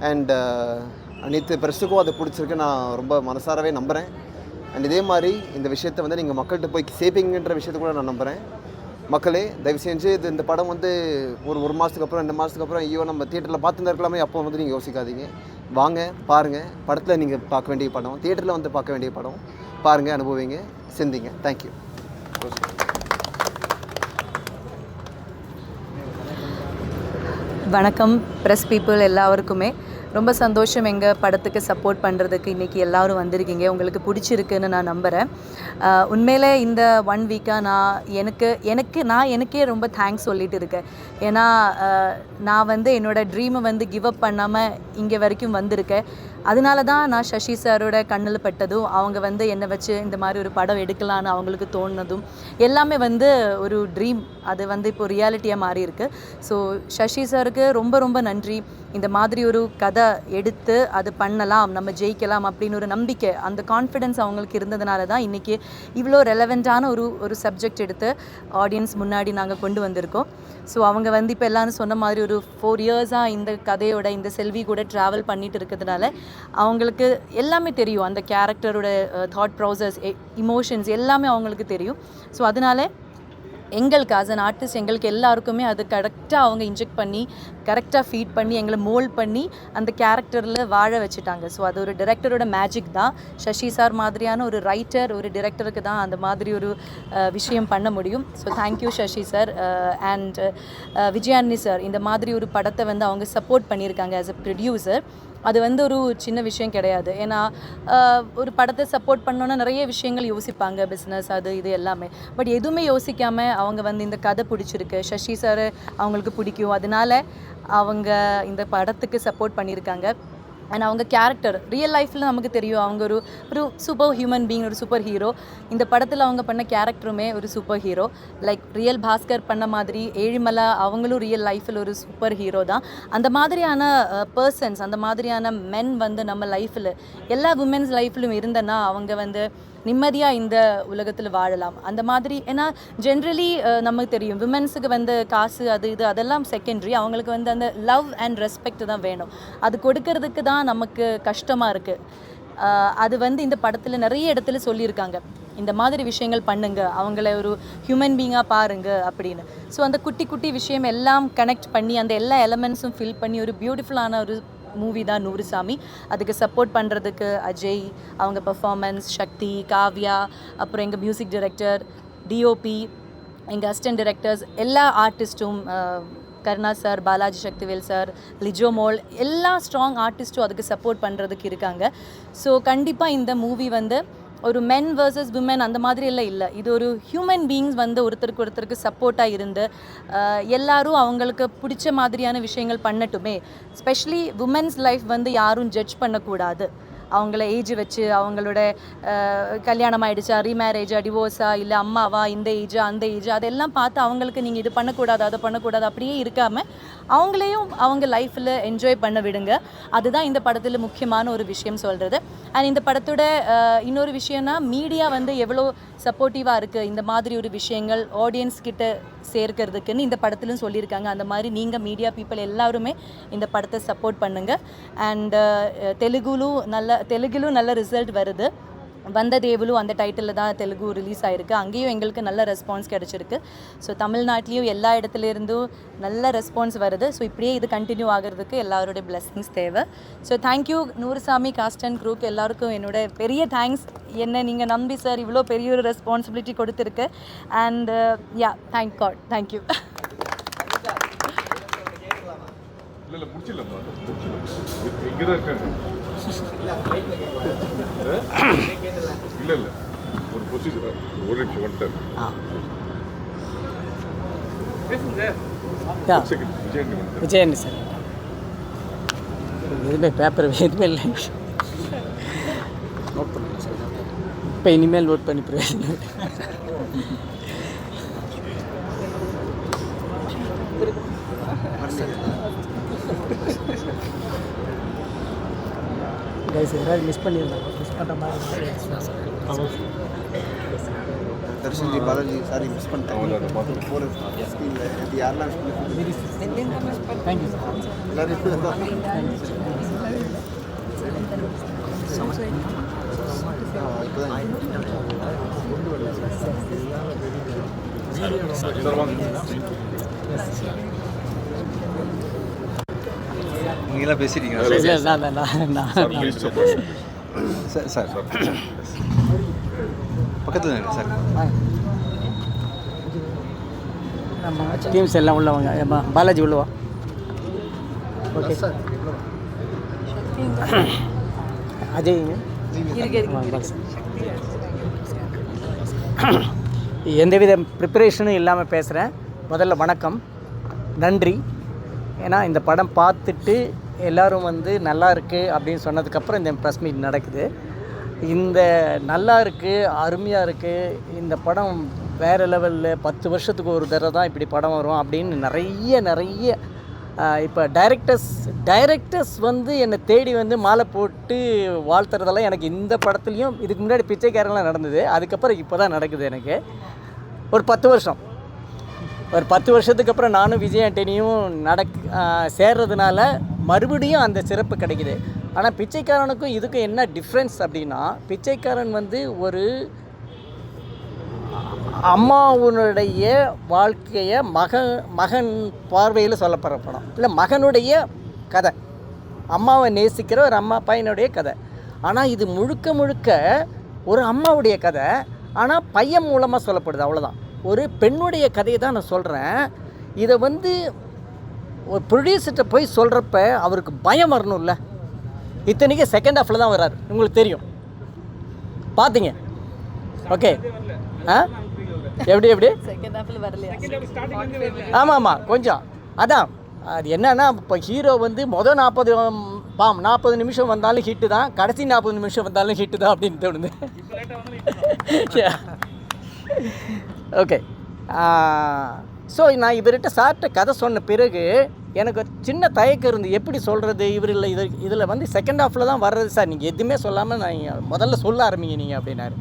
அண்ட் அனைத்து ப்ரெஸ்ஸுக்கும் அது பிடிச்சிருக்கு, நான் ரொம்ப மனசாரவே நம்புகிறேன். அண்ட் இதே மாதிரி இந்த விஷயத்தை வந்து நீங்கள் மக்கள்கிட்ட போய் சேர்ப்பீங்கன்ற விஷயத்தை கூட நான் நம்புகிறேன். மக்களே தயவு செஞ்சு இந்த படம் வந்து ஒரு மாதத்துக்கு அப்புறம் 2 மாதத்துக்கு அப்புறம் ஐயோ நம்ம தியேட்டரில் பார்த்துட்டு இருக்கலாமே அப்போ வந்து நீங்கள் யோசிக்காதீங்க. வாங்க பாருங்கள், படத்தில் நீங்கள் பார்க்க வேண்டிய படம், தியேட்டரில் வந்து பார்க்க வேண்டிய படம். பாருங்கள், அனுபவிங்க, சிந்திங்க. தேங்க்யூ. வணக்கம் ப்ரெஸ் பீப்புள் எல்லாருக்குமே. ரொம்ப சந்தோஷம் எங்கள் படத்துக்கு சப்போர்ட் பண்ணுறதுக்கு இன்றைக்கி எல்லோரும் வந்திருக்கீங்க. உங்களுக்கு பிடிச்சிருக்குன்னு நான் நம்புகிறேன். உண்மையிலே இந்த 1 வீக்காக நான் எனக்கே ரொம்ப தேங்க்ஸ் சொல்லிட்டு இருக்கேன். ஏன்னா நான் வந்து என்னோடய ட்ரீமை வந்து கிவ் அப் பண்ணாமல் இங்கே வரைக்கும் வந்திருக்கேன். அதனால தான் நான் சசி சாரோட கண்ணில் பட்டதும், அவங்க வந்து என்னை வச்சு இந்த மாதிரி ஒரு படம் எடுக்கலான்னு அவங்களுக்கு தோணுனதும் எல்லாமே வந்து ஒரு ட்ரீம், அது வந்து இப்போ ரியாலிட்டியாக மாறி இருக்குது. ஸோ சசி சாருக்கு ரொம்ப ரொம்ப நன்றி. இந்த மாதிரி ஒரு கதை எடுத்து அது பண்ணலாம், நம்ம ஜெயிக்கலாம் அப்படின்னு ஒரு நம்பிக்கை, அந்த கான்ஃபிடென்ஸ் அவங்களுக்கு இருந்ததுனால தான் இன்றைக்கி இவ்வளோ ரெலவெண்ட்டான ஒரு சப்ஜெக்ட் எடுத்து ஆடியன்ஸ் முன்னாடி நாங்கள் கொண்டு வந்திருக்கோம். ஸோ அவங்க வந்து இப்போ எல்லாரும் சொன்ன மாதிரி ஒரு 4 இயர்ஸாக இந்த கதையோட இந்த செல்வி கூட ட்ராவல் பண்ணிட்டு இருக்கிறதுனால அவங்களுக்கு எல்லாமே தெரியும். அந்த கேரக்டரோட தாட் ப்ராசஸ், இமோஷன்ஸ் எல்லாமே அவங்களுக்கு தெரியும். ஸோ அதனால எங்களுக்கு ஆஸ் அன் ஆர்டிஸ்ட் எங்களுக்கு எல்லாருக்குமே அது கரெக்டாக அவங்க இன்ஜெக்ட் பண்ணி கரெக்டாக ஃபீட் பண்ணி எங்களை மோல்ட் பண்ணி அந்த கேரக்டரில் வாழ வச்சுட்டாங்க. ஸோ அது ஒரு டைரக்டரோட மேஜிக் தான். சசி சார் மாதிரியான ஒரு ரைட்டர், ஒரு டைரக்டருக்கு தான் அந்த மாதிரி ஒரு விஷயம் பண்ண முடியும். So thank you Sasi sir. And Vijayani sir இந்த மாதிரி ஒரு படத்தை வந்து அவங்க சப்போர்ட் பண்ணியிருக்காங்க ஆஸ் அ ப்ரொடியூசர். அது வந்து ஒரு சின்ன விஷயம் கிடையாது. ஏன்னா ஒரு படத்தை சப்போர்ட் பண்ணோன்னா நிறைய விஷயங்கள் யோசிப்பாங்க, பிஸ்னஸ் அது இது எல்லாமே. பட் எதுவுமே யோசிக்காமல் அவங்க வந்து இந்த கதை பிடிச்சிருக்கு, சசி சார் அவங்களுக்கு பிடிக்கும், அதனால அவங்க இந்த படத்துக்கு சப்போர்ட் பண்ணியிருக்காங்க. அண்ட் அவங்க கேரக்டர் ரியல் லைஃப்பில் நமக்கு தெரியும், அவங்க ஒரு சூப்பர் ஹியூமன் பீயிங், ஒரு சூப்பர் ஹீரோ. இந்த படத்தில் அவங்க பண்ண கேரக்டருமே ஒரு super hero. Like real Bhaskar பண்ண மாதிரி ஏழிமலா அவங்களும் ரியல் லைஃப்பில் ஒரு சூப்பர் ஹீரோ தான். அந்த மாதிரியான பர்சன்ஸ், அந்த மாதிரியான மென் வந்து நம்ம லைஃப்பில் எல்லா உமன்ஸ் லைஃப்லையும் இருந்தனா அவங்க வந்து நிம்மதியாக இந்த உலகத்தில் வாழலாம். அந்த மாதிரி ஏன்னா ஜென்ரலி நமக்கு தெரியும் விமென்ஸுக்கு வந்து காசு அது இது அதெல்லாம் செகண்டரி. அவங்களுக்கு வந்து அந்த லவ் அண்ட் ரெஸ்பெக்ட் தான் வேணும். அது கொடுக்கறதுக்கு தான் நமக்கு கஷ்டமாக இருக்குது. அது வந்து இந்த படத்தில் நிறைய இடத்துல சொல்லியிருக்காங்க, இந்த மாதிரி விஷயங்கள் பண்ணுங்க, அவங்கள ஒரு ஹியூமன் பீயிங்காக பாருங்க அப்படின்னு. ஸோ அந்த குட்டி குட்டி விஷயம் எல்லாம் கனெக்ட் பண்ணி அந்த எல்லா எலமெண்ட்ஸும் ஃபில் பண்ணி ஒரு பியூட்டிஃபுல்லான ஒரு மூவி தான் நூறுசாமி. அதுக்கு சப்போர்ட் பண்ணுறதுக்கு அஜய், அவங்க பர்ஃபார்மன்ஸ், சக்தி, காவ்யா, அப்புறம் எங்கள் மியூசிக் டைரக்டர், டிஓபி, எங்கள் அசிஸ்டன்ட் டைரக்டர்ஸ், எல்லா ஆர்டிஸ்ட்டும், கருணா சார், பாலாஜி சக்திவேல் சார், லிஜோமோல், எல்லா ஸ்ட்ராங் ஆர்டிஸ்ட்டும் அதுக்கு சப்போர்ட் பண்ணுறதுக்கு இருக்காங்க. ஸோ கண்டிப்பாக இந்த மூவி வந்து ஒரு மென் வர்சஸ் விமென் அந்த மாதிரி எல்லாம் இல்லை. இது ஒரு ஹியூமன் பீயிங்ஸ் வந்து ஒருத்தருக்கு சப்போர்ட்டாக இருந்து எல்லாரும் அவங்களுக்கு பிடிச்ச மாதிரியான விஷயங்கள் பண்ணட்டுமே. ஸ்பெஷலி உமன்ஸ் லைஃப் வந்து யாரும் ஜட்ஜ் பண்ணக்கூடாது. அவங்கள ஏஜ் வச்சு அவங்களோட கல்யாணம் ஆகிடுச்சா, ரீமேரேஜா, டிவோர்ஸா, இல்லை அம்மாவா, இந்த ஏஜா அந்த ஏஜ் அதெல்லாம் பார்த்து அவங்களுக்கு நீங்கள் இது பண்ணக்கூடாது அதை பண்ணக்கூடாது அப்படியே இருக்காமல் அவங்களையும் அவங்க லைஃப்பில் என்ஜாய் பண்ண விடுங்க. அதுதான் இந்த படத்தில் முக்கியமான ஒரு விஷயம் சொல்கிறது. அண்ட் இந்த படத்தோட இன்னொரு விஷயம்னா மீடியா வந்து எவ்வளோ சப்போர்ட்டிவாக இருக்குது இந்த மாதிரி ஒரு விஷயங்கள் ஆடியன்ஸ் கிட்ட சேர்க்கிறதுக்குன்னு இந்த படத்திலும் சொல்லியிருக்காங்க. அந்த மாதிரி நீங்கள் மீடியா பீப்புள் எல்லாருமே இந்த படத்தை சப்போர்ட் பண்ணுங்கள். அண்ட் தெலுங்குலும் நல்ல ரிசல்ட் வருது. வந்ததேவலு அந்த டைட்டிலில் தான் தெலுங்கு ரிலீஸ் ஆகிருக்கு. அங்கேயும் எங்களுக்கு நல்ல ரெஸ்பான்ஸ் கிடச்சிருக்கு. ஸோ தமிழ்நாட்டிலையும் எல்லா இடத்துலேருந்தும் நல்ல ரெஸ்பான்ஸ் வருது. ஸோ இப்படியே இது கண்டினியூ ஆகிறதுக்கு எல்லாருடைய பிளெஸிங்ஸ் தேவை. ஸோ தேங்க்யூ நூறுசாமி காஸ்ட் அண்ட் க்ரூக்கு எல்லாருக்கும் என்னோட பெரிய தேங்க்ஸ். என்ன நீங்கள் நம்பி சார் இவ்வளோ பெரிய ஒரு ரெஸ்பான்சிபிலிட்டி கொடுத்துருக்கு. And yeah thank God, thank you. இல்லை முடிச்சிடலாமா? இங்கே தான் இருக்காங்க. இல்லை ஒரு ப்ரொசீஜர், ஒரு நிமிஷம் வந்துட்டார். விஜயன் சார் எதுவுமே பேப்பர் எதுவுமே இல்லை. நோட் பண்ணுங்க சார். இப்போ இனிமேல் நோட் பண்ணி பிரயோஜனம். கைஸ் யாராவது மிஸ் பண்ணியிருந்தாங்க, மிஸ் பண்ணுற மாதிரி தர்ஷன்ஜி, பாலாஜி சாரி மிஸ் பண்ணிட்டாங்க. போகிற ஸ்கீமில் இது யாரெல்லாம் மிஸ் பண்ணி தேங்க்யூ சார். எல்லாரும் நீங்களாம் பேசிட்டீங்க சார். சார் பக்கத்தில் சார் நம்ம டீம்ஸ் எல்லாம் உள்ளவங்க. ஏம்மா பாலாஜி உள்ளவா? Okay sir. அஜய்ங்க எந்தவித ப்ரிப்பரேஷனும் இல்லாமல் பேசுகிறேன். முதல்ல வணக்கம், நன்றி. ஏன்னா இந்த படம் பார்த்துட்டு எல்லோரும் வந்து நல்லா இருக்குது அப்படின்னு சொன்னதுக்கப்புறம் இந்த ப்ரெஸ் மீட் நடக்குது. இந்த நல்லா இருக்குது, அருமையாக இருக்குது, இந்த படம் வேறு லெவலில் 10 வருஷத்துக்கு ஒரு தடவை தான் இப்படி படம் வரும் அப்படின்னு நிறைய இப்போ டைரக்டர்ஸ் வந்து என்னை தேடி வந்து மாலை போட்டு வாழ்த்துறதெல்லாம் எனக்கு இந்த படத்துலேயும் இதுக்கு முன்னாடி பிச்சைக்காரங்களாம் நடந்தது. அதுக்கப்புறம் இப்போ தான் நடக்குது. எனக்கு ஒரு 10 வருஷம், ஒரு 10 வருஷத்துக்கு அப்புறம் நானும் விஜய் ஆண்டனியும் சேர்றதுனால மறுபடியும் அந்த சிறப்பு கிடைக்குது. ஆனால் பிச்சைக்காரனுக்கும் இதுக்கும் என்ன டிஃப்ரென்ஸ் அப்படின்னா, பிச்சைக்காரன் வந்து ஒரு அம்மாவுடைய வாழ்க்கையை மகன் பார்வையில் சொல்லப்படுற படம். இல்லை, மகனுடைய கதை, அம்மாவை நேசிக்கிற ஒரு அம்மா பையனுடைய கதை. ஆனால் இது முழுக்க முழுக்க ஒரு அம்மாவுடைய கதை, ஆனால் பையன் மூலமாக சொல்லப்படுது, அவ்வளோதான். ஒரு பெண்ணுடைய கதையை தான் நான் சொல்கிறேன். இதை வந்து ஒரு ப்ரொடியூசர்கிட்ட போய் சொல்கிறப்ப அவருக்கு பயம் வரணும்ல. இத்தனைக்கு செகண்ட் ஹாஃபில் தான் வர்றாரு, உங்களுக்கு தெரியும், பார்த்தீங்க. ஓகே, எப்படி ஆமாம் கொஞ்சம் அதான். அது என்னன்னா, இப்போ ஹீரோ வந்து மொதல் 40 நிமிஷம் வந்தாலும் ஹிட்டு தான், கடைசி 40 நிமிஷம் வந்தாலும் ஹிட்டு தான் அப்படின்னு தோணுது. ஓகே, ஸோ நான் இவர்கிட்ட சார்கிட்ட கதை சொன்ன பிறகு எனக்கு சின்ன தயக்கம் இருந்து எப்படி சொல்கிறது. இதில் வந்து செகண்ட் ஹாஃபில் தான் வர்றது சார், நீங்கள் எதுவுமே சொல்லாமல் நீங்கள் முதல்ல சொல்ல ஆரம்பிங்க நீங்கள் அப்படின்னாரு.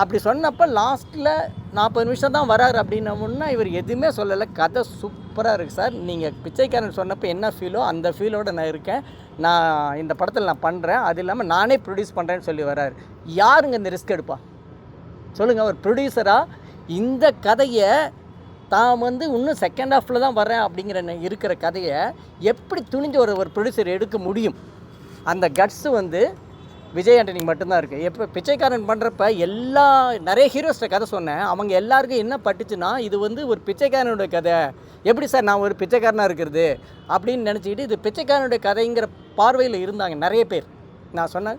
அப்படி சொன்னப்போ லாஸ்ட்டில் 40 நிமிஷம் தான் வராரு அப்படின்னமுன்னா இவர் எதுவுமே சொல்லலை. கதை சூப்பராக இருக்குது சார், நீங்கள் பிச்சைக்காரன் சொன்னப்போ என்ன ஃபீலோ அந்த ஃபீலோடு நான் இருக்கேன், நான் இந்த படத்தில் நான் பண்ணுறேன், அது இல்லாமல் நானே ப்ரொடியூஸ் பண்ணுறேன்னு சொல்லி வராரு. யாருங்க இந்த ரிஸ்க் எடுப்பா சொல்லுங்கள்? ஒரு ப்ரொடியூசராக இந்த கதையை தான் வந்து இன்னும் செகண்ட் ஹாஃபில் தான் வரேன் அப்படிங்கிற இருக்கிற கதையை எப்படி துணிஞ்சு ஒரு ப்ரொடியூசர் எடுக்க முடியும்? அந்த கட்ஸு வந்து விஜய் ஆண்டனிக்கு மட்டும்தான் இருக்குது. எப்போ பிச்சைக்காரன் பண்ணுறப்ப நிறைய ஹீரோஸ்ட கதை சொன்னேன், அவங்க எல்லாருக்கும் என்ன பட்டுச்சுன்னா இது வந்து ஒரு பிச்சைக்காரனுடைய கதை, எப்படி சார் நான் ஒரு பிச்சைக்காரனாக இருக்கிறது அப்படின்னு நினச்சிக்கிட்டு இது பிச்சைக்காரனுடைய கதைங்கிற பார்வையில் இருந்தாங்க நிறைய பேர். நான் சொன்ன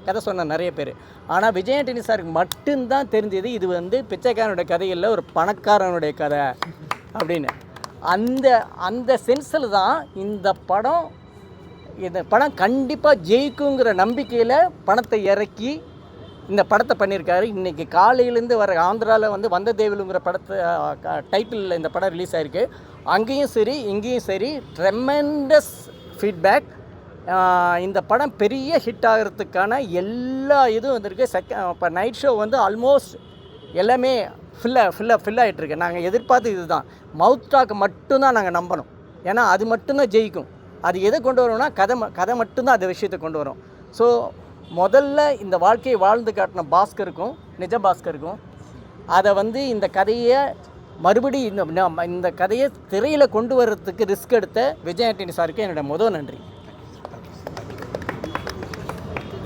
கதை சொன்ன நிறைய பேர். ஆனால் விஜய் ஆண்டனி சாருக்கு மட்டும்தான் தெரிஞ்சது இது வந்து பிச்சைக்காரனுடைய கதை இல்லை, ஒரு பணக்காரனுடைய கதை அப்படின்னு. அந்த சென்ஸில் தான் இந்த படம் கண்டிப்பாக ஜெயிக்குங்கிற நம்பிக்கையில் பணத்தை இறக்கி இந்த படத்தை பண்ணியிருக்காரு. இன்றைக்கி காலையிலேருந்து வர ஆந்திராவில் வந்து வந்த தேவிலுங்கிற படத்தை டைட்டிலில் இந்த படம் ரிலீஸ் ஆகிருக்கு. அங்கேயும் சரி இங்கேயும் சரி ட்ரெமெண்டஸ் ஃபீட்பேக். இந்த படம் பெரிய ஹிட் ஆகிறதுக்கான எல்லா இதுவும் வந்திருக்கு. இப்போ நைட் ஷோ வந்து ஆல்மோஸ்ட் எல்லாமே ஃபில் ஆகிட்டுருக்கு. நாங்கள் எதிர்பார்த்து இதுதான், மவுத் டாக் மட்டும்தான் நாங்கள் நம்பணும், ஏன்னா அது மட்டும்தான் ஜெயிக்கும். அது எதை கொண்டு வரோம்னா கதை மட்டும்தான் அந்த விஷயத்தை கொண்டு வரும். ஸோ முதல்ல இந்த வாழ்க்கையை வாழ்ந்து காட்டின பாஸ்கருக்கும் நிஜ பாஸ்கருக்கும் அதை வந்து இந்த கதையை மறுபடியும் இந்த கதையை திரையில் கொண்டு வர்றதுக்கு ரிஸ்க் எடுத்த விஜய் ஆண்டனி சாருக்கு என்னோட முதல் நன்றி.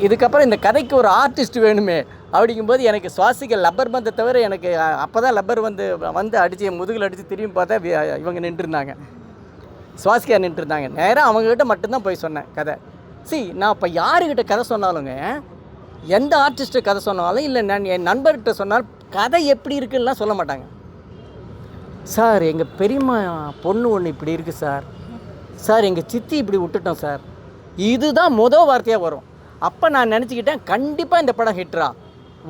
இதுக்கப்புறம் இந்த கதைக்கு ஒரு ஆர்டிஸ்ட் வேணுமே அப்படிங்கும்போது எனக்கு சுவாசிக்க லப்பர் பந்தை தவிர எனக்கு அப்போ தான் லப்பர் வந்து அடித்து முதுகில் அடித்து திரும்பி பார்த்தா இவங்க நின்றுருந்தாங்க, சுவாசிக்கா நின்றுருந்தாங்க. நேராக அவங்கக்கிட்ட மட்டும்தான் போய் சொன்னேன் கதை. நான் இப்போ யாருக்கிட்ட கதை சொன்னாலுங்க, எந்த ஆர்டிஸ்ட்டு கதை சொன்னாலும் இல்லை நான் என் நண்பர்கிட்ட சொன்னாலும் கதை எப்படி இருக்குன்னா சொல்ல மாட்டாங்க. சார் எங்கள் பெரியம்மா பொண்ணு ஒன்று இப்படி இருக்குது சார் எங்கள் சித்தி இப்படி விட்டுட்டோம் சார், இதுதான் மொதல் வார்த்தையாக வரும். அப்போ நான் நினச்சிக்கிட்டேன் கண்டிப்பாக இந்த படம் ஹிட்ரா.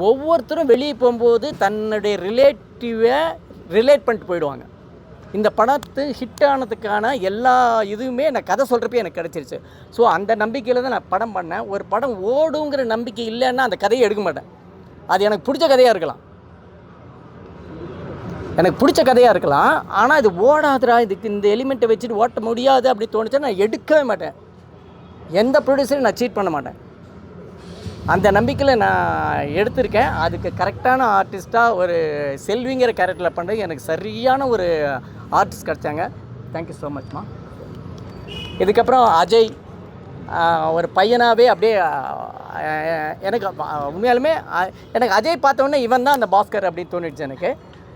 ஒவ்வொருத்தரும் வெளியே போகும்போது தன்னுடைய ரிலேட்டிவை ரிலேட் பண்ணிட்டு போயிடுவாங்க. இந்த படத்து ஹிட் ஆனதுக்கான எல்லா இதுவுமே நான் கதை சொல்கிறப்பே எனக்கு கிடச்சிருச்சு. ஸோ அந்த நம்பிக்கையில் தான் நான் படம் பண்ணேன். ஒரு படம் ஓடுங்கிற நம்பிக்கை இல்லைன்னா அந்த கதையை எடுக்க மாட்டேன். அது எனக்கு பிடிச்ச கதையாக இருக்கலாம், ஆனால் இது ஓடாதுடா, இதுக்கு இந்த எலிமெண்ட்டை வச்சுட்டு ஓட்ட முடியாது அப்படி தோணுச்சா நான் எடுக்கவே மாட்டேன். எந்த ப்ரொடியூசரையும் நான் சீட் பண்ண மாட்டேன். அந்த நம்பிக்கையில் நான் எடுத்திருக்கேன். அதுக்கு கரெக்டான ஆர்டிஸ்ட்டாக ஒரு செல்விங்கிற கேரக்டரில் பண்ணுறது எனக்கு சரியான ஒரு ஆர்டிஸ்ட் கிடச்சாங்க. தேங்க்யூ ஸோ மச்மா. இதுக்கப்புறம் அஜய் ஒரு பையனாகவே அப்படியே எனக்கு உண்மையாலுமே எனக்கு அஜய் பார்த்தோன்னே இவன் தான் அந்த பாஸ்கர் அப்படின்னு தோணிடுச்சு எனக்கு.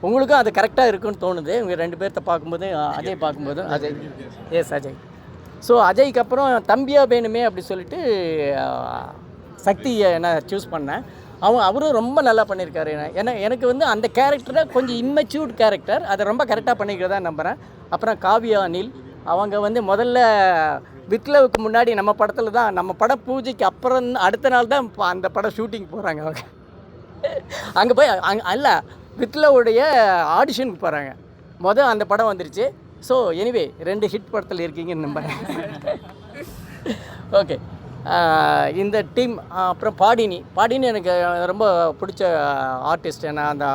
உங்களுக்கும் அது கரெக்டாக இருக்குன்னு தோணுது உங்கள் 2 பேர்த்த பார்க்கும்போது, அஜய் பார்க்கும்போது. அஜய் ஸோ அஜய்க்கு அப்புறம் தம்பியாக வேணுமே அப்படி சொல்லிட்டு சக்தியை நான் சூஸ் பண்ணேன். அவரும் ரொம்ப நல்லா பண்ணியிருக்காரு. எனக்கு வந்து அந்த கேரக்டரை கொஞ்சம் இம்மெச்சூர்ட் கேரக்டர், அதை ரொம்ப கரெக்டாக பண்ணிக்கிறதா நம்புகிறேன். அப்புறம் காவ்யா அனில், அவங்க வந்து முதல்ல வித்லவுக்கு முன்னாடி நம்ம படத்தில் தான், நம்ம படம் பூஜைக்கு அப்புறம் அடுத்த நாள் தான் அந்த படம் ஷூட்டிங் போகிறாங்க. அவங்க அங்கே போய் அல்ல வித்லவுடைய ஆடிஷனுக்கு போகிறாங்க. அந்த படம் வந்துருச்சு. ஸோ எனிவே 2 ஹிட் படத்தில் இருக்கீங்கன்னு நம்புகிறேன். ஓகே, இந்த டீம். அப்புறம் பாடினி எனக்கு ரொம்ப பிடிச்ச ஆர்டிஸ்ட். நான் அந்த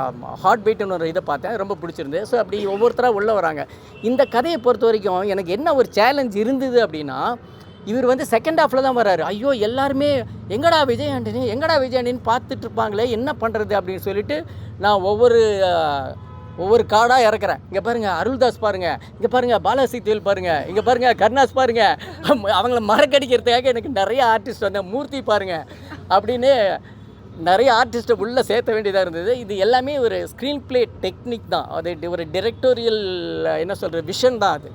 ஹார்ட் பீட்டுன்னு ஒரு இதை பார்த்தேன், ரொம்ப பிடிச்சிருந்து. ஸோ அப்படி ஒவ்வொருத்தராக உள்ளே வராங்க. இந்த கதையை பொறுத்த வரைக்கும் எனக்கு என்ன ஒரு சேலஞ்ச் இருந்தது அப்படின்னா, இவர் வந்து செகண்ட் ஹாஃபில் தான் வர்றாரு. ஐயோ எல்லாருமே எங்கடா விஜய் ஆண்டனின்னு பார்த்துட்டு இருப்பாங்களே, என்ன பண்ணுறது அப்படின்னு சொல்லிட்டு நான் ஒவ்வொரு கார்டாக இறக்குறேன். இங்கே பாருங்கள் அருள்தாஸ் பாருங்கள், இங்கே பாருங்கள் பாலாசி தேல் பாருங்கள், இங்கே பாருங்கள் கருணாஸ் பாருங்கள், அவங்கள மறக்கடிக்கிறதுக்காக எனக்கு நிறைய ஆர்டிஸ்ட் வந்தேன், மூர்த்தி பாருங்கள் அப்படின்னு நிறைய ஆர்டிஸ்ட்டை உள்ளே சேர்த்த வேண்டியதாக இருந்தது. இது எல்லாமே ஒரு ஸ்க்ரீன் ப்ளே டெக்னிக் தான், அது ஒரு டிரெக்டோரியல் என்ன சொல்கிற விஷன் தான் அது.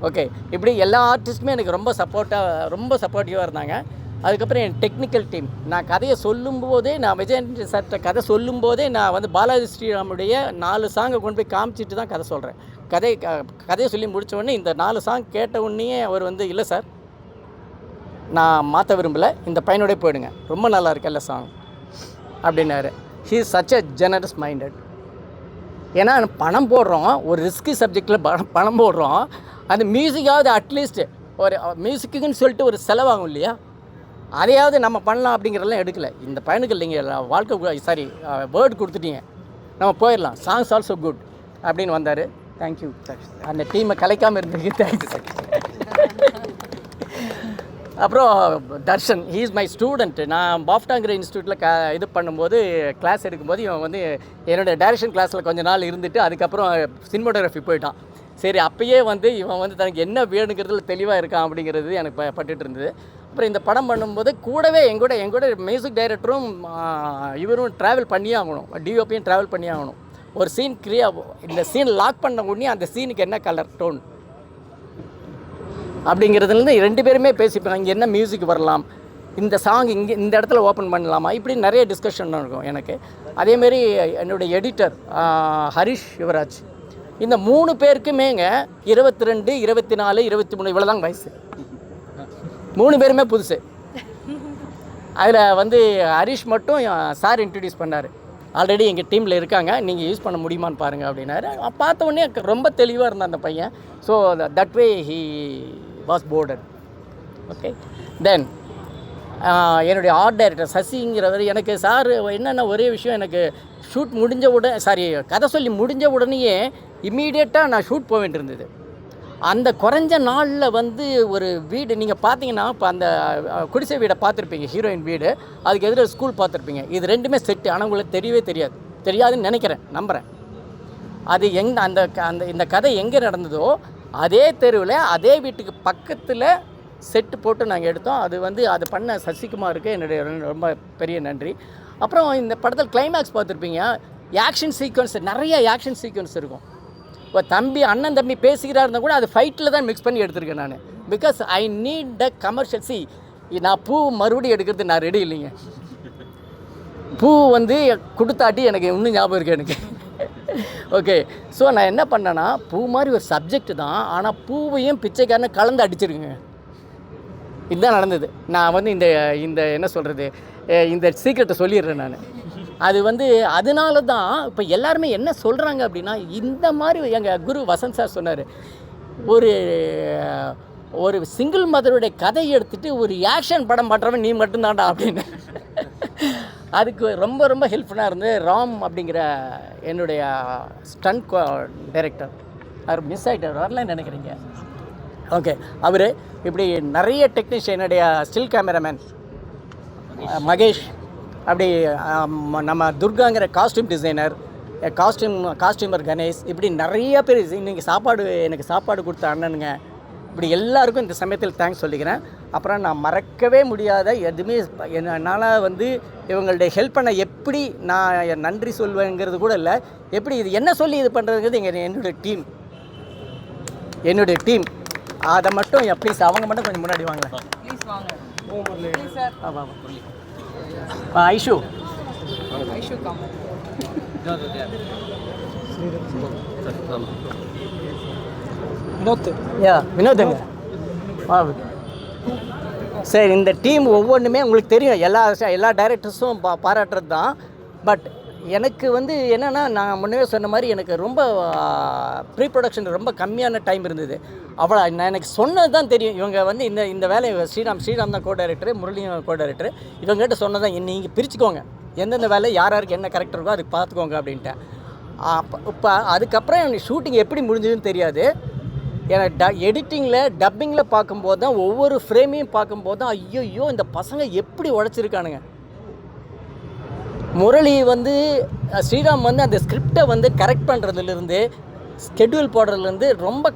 ஓகே, இப்படி எல்லா ஆர்டிஸ்ட்டுமே எனக்கு ரொம்ப சப்போர்ட்டிவாக இருந்தாங்க. அதுக்கப்புறம் என் டெக்னிக்கல் டீம், நான் கதையை சொல்லும்போதே, நான் விஜய் சார்கிட்ட கதை சொல்லும்போதே நான் வந்து பாலாஜி ஸ்ரீராமுடைய 4 சாங்கை கொண்டு போய் காமிச்சிட்டு தான் கதை சொல்கிறேன். கதையை சொல்லி முடித்த உடனே இந்த 4 சாங் கேட்ட உடனே அவர் வந்து இல்லை சார் நான் மாற்ற விரும்பலை, இந்த பையனோடய போயிடுங்க, ரொம்ப நல்லா இருக்குல்ல சாங் அப்படின்னாரு. He is such a generous minded. ஏன்னா பணம் போடுறோம், ஒரு ரிஸ்கி சப்ஜெக்டில் பணம் போடுறோம், அந்த மியூசிக்காவது அட்லீஸ்ட் ஒரு மியூசிக்குன்னு சொல்லிட்டு ஒரு செலவாகும் இல்லையா, அதையாவது நம்ம பண்ணலாம் அப்படிங்கிறதெல்லாம் எடுக்கலை. இந்த பையனுக்கு இல்லைங்க வேர்டு கொடுத்துட்டீங்க, நம்ம போயிடலாம், சாங்ஸ் ஆல்சோ குட் அப்படின்னு வந்தார். தேங்க்யூ, அந்த டீமை கலைக்காமல் இருந்ததுக்கு தேங்க்ஸ். அப்புறம் Darshan, he is my student. நான் பாஃப்டாங்கிற இன்ஸ்டியூட்டில் இது பண்ணும்போது கிளாஸ் எடுக்கும்போது இவன் வந்து என்னோடய டைரக்ஷன் கிளாஸில் கொஞ்ச நாள் இருந்துட்டு அதுக்கப்புறம் சினிமாட்டோகிராஃபி போயிட்டான். சரி, அப்போயே வந்து இவன் வந்து தனக்கு என்ன வேணுங்கிறதுல தெளிவாக இருக்கான் அப்படிங்கிறது எனக்கு பட்டுட்டு இருந்தது. அப்புறம் இந்த படம் பண்ணும்போது கூடவே எங்கூட மியூசிக் டைரக்டரும் இவரும் ட்ராவல் பண்ணியே ஆகணும், டிஓபியும் ட்ராவல் பண்ணியே ஆகணும். ஒரு சீன் இந்த சீன் லாக் பண்ண உடனே அந்த சீனுக்கு என்ன கலர் டோன் அப்படிங்கிறதுலேருந்து 2 பேருமே பேசிப்பாங்க, இங்கே என்ன மியூசிக் வரலாம், இந்த சாங் இங்கே இந்த இடத்துல ஓப்பன் பண்ணலாமா, இப்படி நிறைய டிஸ்கஷன் இருக்கும் எனக்கு. அதேமாரி என்னுடைய எடிட்டர் ஹரிஷ் யுவராஜ், இந்த 3 பேருக்குமேங்க 22, 24, 23 இவ்வளோ தான் வயசு. 3 பேருமே புதுசு. அதில் வந்து ஹரிஷ் மட்டும் சார் இன்ட்ரடியூஸ் பண்ணார், ஆல்ரெடி எங்கள் டீமில் இருக்காங்க, நீங்கள் யூஸ் பண்ண முடியுமான்னு பாருங்கள் அப்படின்னாரு. பார்த்த உடனே ரொம்ப தெளிவாக இருந்தான் அந்த பையன். So that way he was boarded. Okay, then என்னுடைய ஆர்ட் டைரக்டர் சசிங்கிறவர், எனக்கு சார் என்னென்ன ஒரே விஷயம், எனக்கு ஷூட் முடிஞ்ச உடனே கதை சொல்லி முடிஞ்ச உடனேயே இம்மீடியட்டாக நான் ஷூட் போக வேண்டியிருந்தது. அந்த குறைஞ்ச நாளில் வந்து ஒரு வீடு நீங்கள் பார்த்தீங்கன்னா, இப்போ அந்த குடிசை வீடை பார்த்துருப்பீங்க, ஹீரோயின் வீடு, அதுக்கு எதிர ஸ்கூல் பார்த்துருப்பீங்க, இது 2மே செட்டு. ஆனால் உங்களுக்கு தெரியவே தெரியாதுன்னு நினைக்கிறேன், நம்புகிறேன். அது இந்த கதை எங்கே நடந்ததோ அதே தெருவில் அதே வீட்டுக்கு பக்கத்தில் செட்டு போட்டு நாங்கள் எடுத்தோம். அது பண்ண சசிகுமாருக்கு என்னுடைய ரொம்ப பெரிய நன்றி. அப்புறம் இந்த படத்தில் கிளைமேக்ஸ் பார்த்துருப்பீங்க, ஆக்ஷன் சீக்வன்ஸ், நிறைய ஆக்ஷன் சீக்வன்ஸ் இருக்கும். இப்போ அண்ணன் தம்பி பேசிக்கிறா இருந்தால் கூட அது ஃபைட்டில் தான் மிக்ஸ் பண்ணி எடுத்திருக்கேன் நான். Because I need the commercial. நான் பூ மறுபடியும் எடுக்கிறது நான் ரெடி இல்லைங்க. பூ வந்து கொடுத்தாட்டி எனக்கு இன்னும் ஞாபகம் இருக்குது எனக்கு. ஓகே, ஸோ நான் என்ன பண்ணேன்னா, பூ மாதிரி ஒரு சப்ஜெக்ட் தான், ஆனால் பூவையும் பிச்சைக்காரனை கலந்து அடிச்சிருக்குங்க. இதுதான் நடந்தது. நான் வந்து இந்த என்ன சொல்கிறது, இந்த சீக்ரெட்டை சொல்லிடுறேன் நான். அது வந்து அதனால தான் இப்போ எல்லாருமே என்ன சொல்கிறாங்க அப்படின்னா, இந்த மாதிரி எங்கள் குரு வசந்த் சார் சொன்னார், ஒரு சிங்கிள் மதருடைய கதை எடுத்துகிட்டு ஒரு ஆக்ஷன் படம் பண்ணுறவன் நீ மட்டும்தான்டா அப்படின்னு. அதுக்கு ரொம்ப ரொம்ப ஹெல்ப்ஃபுல்லாக இருந்து ராம் அப்படிங்கிற என்னுடைய ஸ்டண்ட் டைரக்டர், அவர் மிஸ் ஆகிட்டார், வரலன்னு நினைக்கிறீங்க. ஓகே, அவர் இப்படி நிறைய டெக்னீஷியன், என்னுடைய ஸ்டில் கேமராமேன் மகேஷ், அப்படி நம்ம துர்காங்கிற காஸ்டியூம் டிசைனர், காஸ்டியூமர் கணேஷ், இப்படி நிறைய பேர் இன்றைக்கி எனக்கு சாப்பாடு கொடுத்த அண்ணனுங்க, இப்படி எல்லாருக்கும் இந்த சமயத்தில் தேங்க்ஸ் சொல்லிக்கிறேன். அப்புறம் நான் மறக்கவே முடியாத எதுவுமே என்னால் வந்து இவங்களுடைய ஹெல்ப் பண்ண எப்படி நான் நன்றி சொல்வேங்கிறது கூட இல்லை, எப்படி இது என்ன சொல்லி இது பண்ணுறதுங்கிறது என்னுடைய டீம் அதை மட்டும் ப்ளீஸ் அவங்க மட்டும் கொஞ்சம் முன்னாடி வாங்க. ஐஷு வினோத்துங்க. சரி, இந்த டீம் ஒவ்வொன்றுமே உங்களுக்கு தெரியும், எல்லா டைரக்டர்ஸும் பாராட்டுறது தான். பட் எனக்கு வந்து என்னென்னா, நான் முன்னே சொன்ன மாதிரி எனக்கு ரொம்ப ப்ரீ ப்ரொடக்ஷன் ரொம்ப கம்மியான டைம் இருந்தது. நான் எனக்கு சொன்னது தான் தெரியும். இவங்க வந்து இந்த வேலையை ஸ்ரீராம் தான் கோ டைரக்டர், முரளியும் கோ டைரக்டர், இவங்ககிட்ட சொன்னதான் நீங்கள் பிரிச்சுக்கோங்க, எந்தெந்த வேலை யாருக்கு என்ன கரெக்டர் இருக்கோ அதுக்கு பார்த்துக்கோங்க அப்படின்ட்டு. இப்போ அதுக்கப்புறம் எனக்கு ஷூட்டிங் எப்படி முடிஞ்சதுன்னு தெரியாது. ஏன்னா எடிட்டிங்கில் டப்பிங்கில் பார்க்கும்போது தான் ஒவ்வொரு ஃப்ரேமையும் பார்க்கும்போது தான் ஐயோ இந்த பசங்க எப்படி உழைச்சிருக்கானுங்க. முரளி வந்து ஸ்ரீராம் வந்து அந்த ஸ்கிரிப்டை வந்து கரெக்ட் பண்ணுறதுலேருந்து ஸ்கெட்யூல் போடுறதுலேருந்து ரொம்ப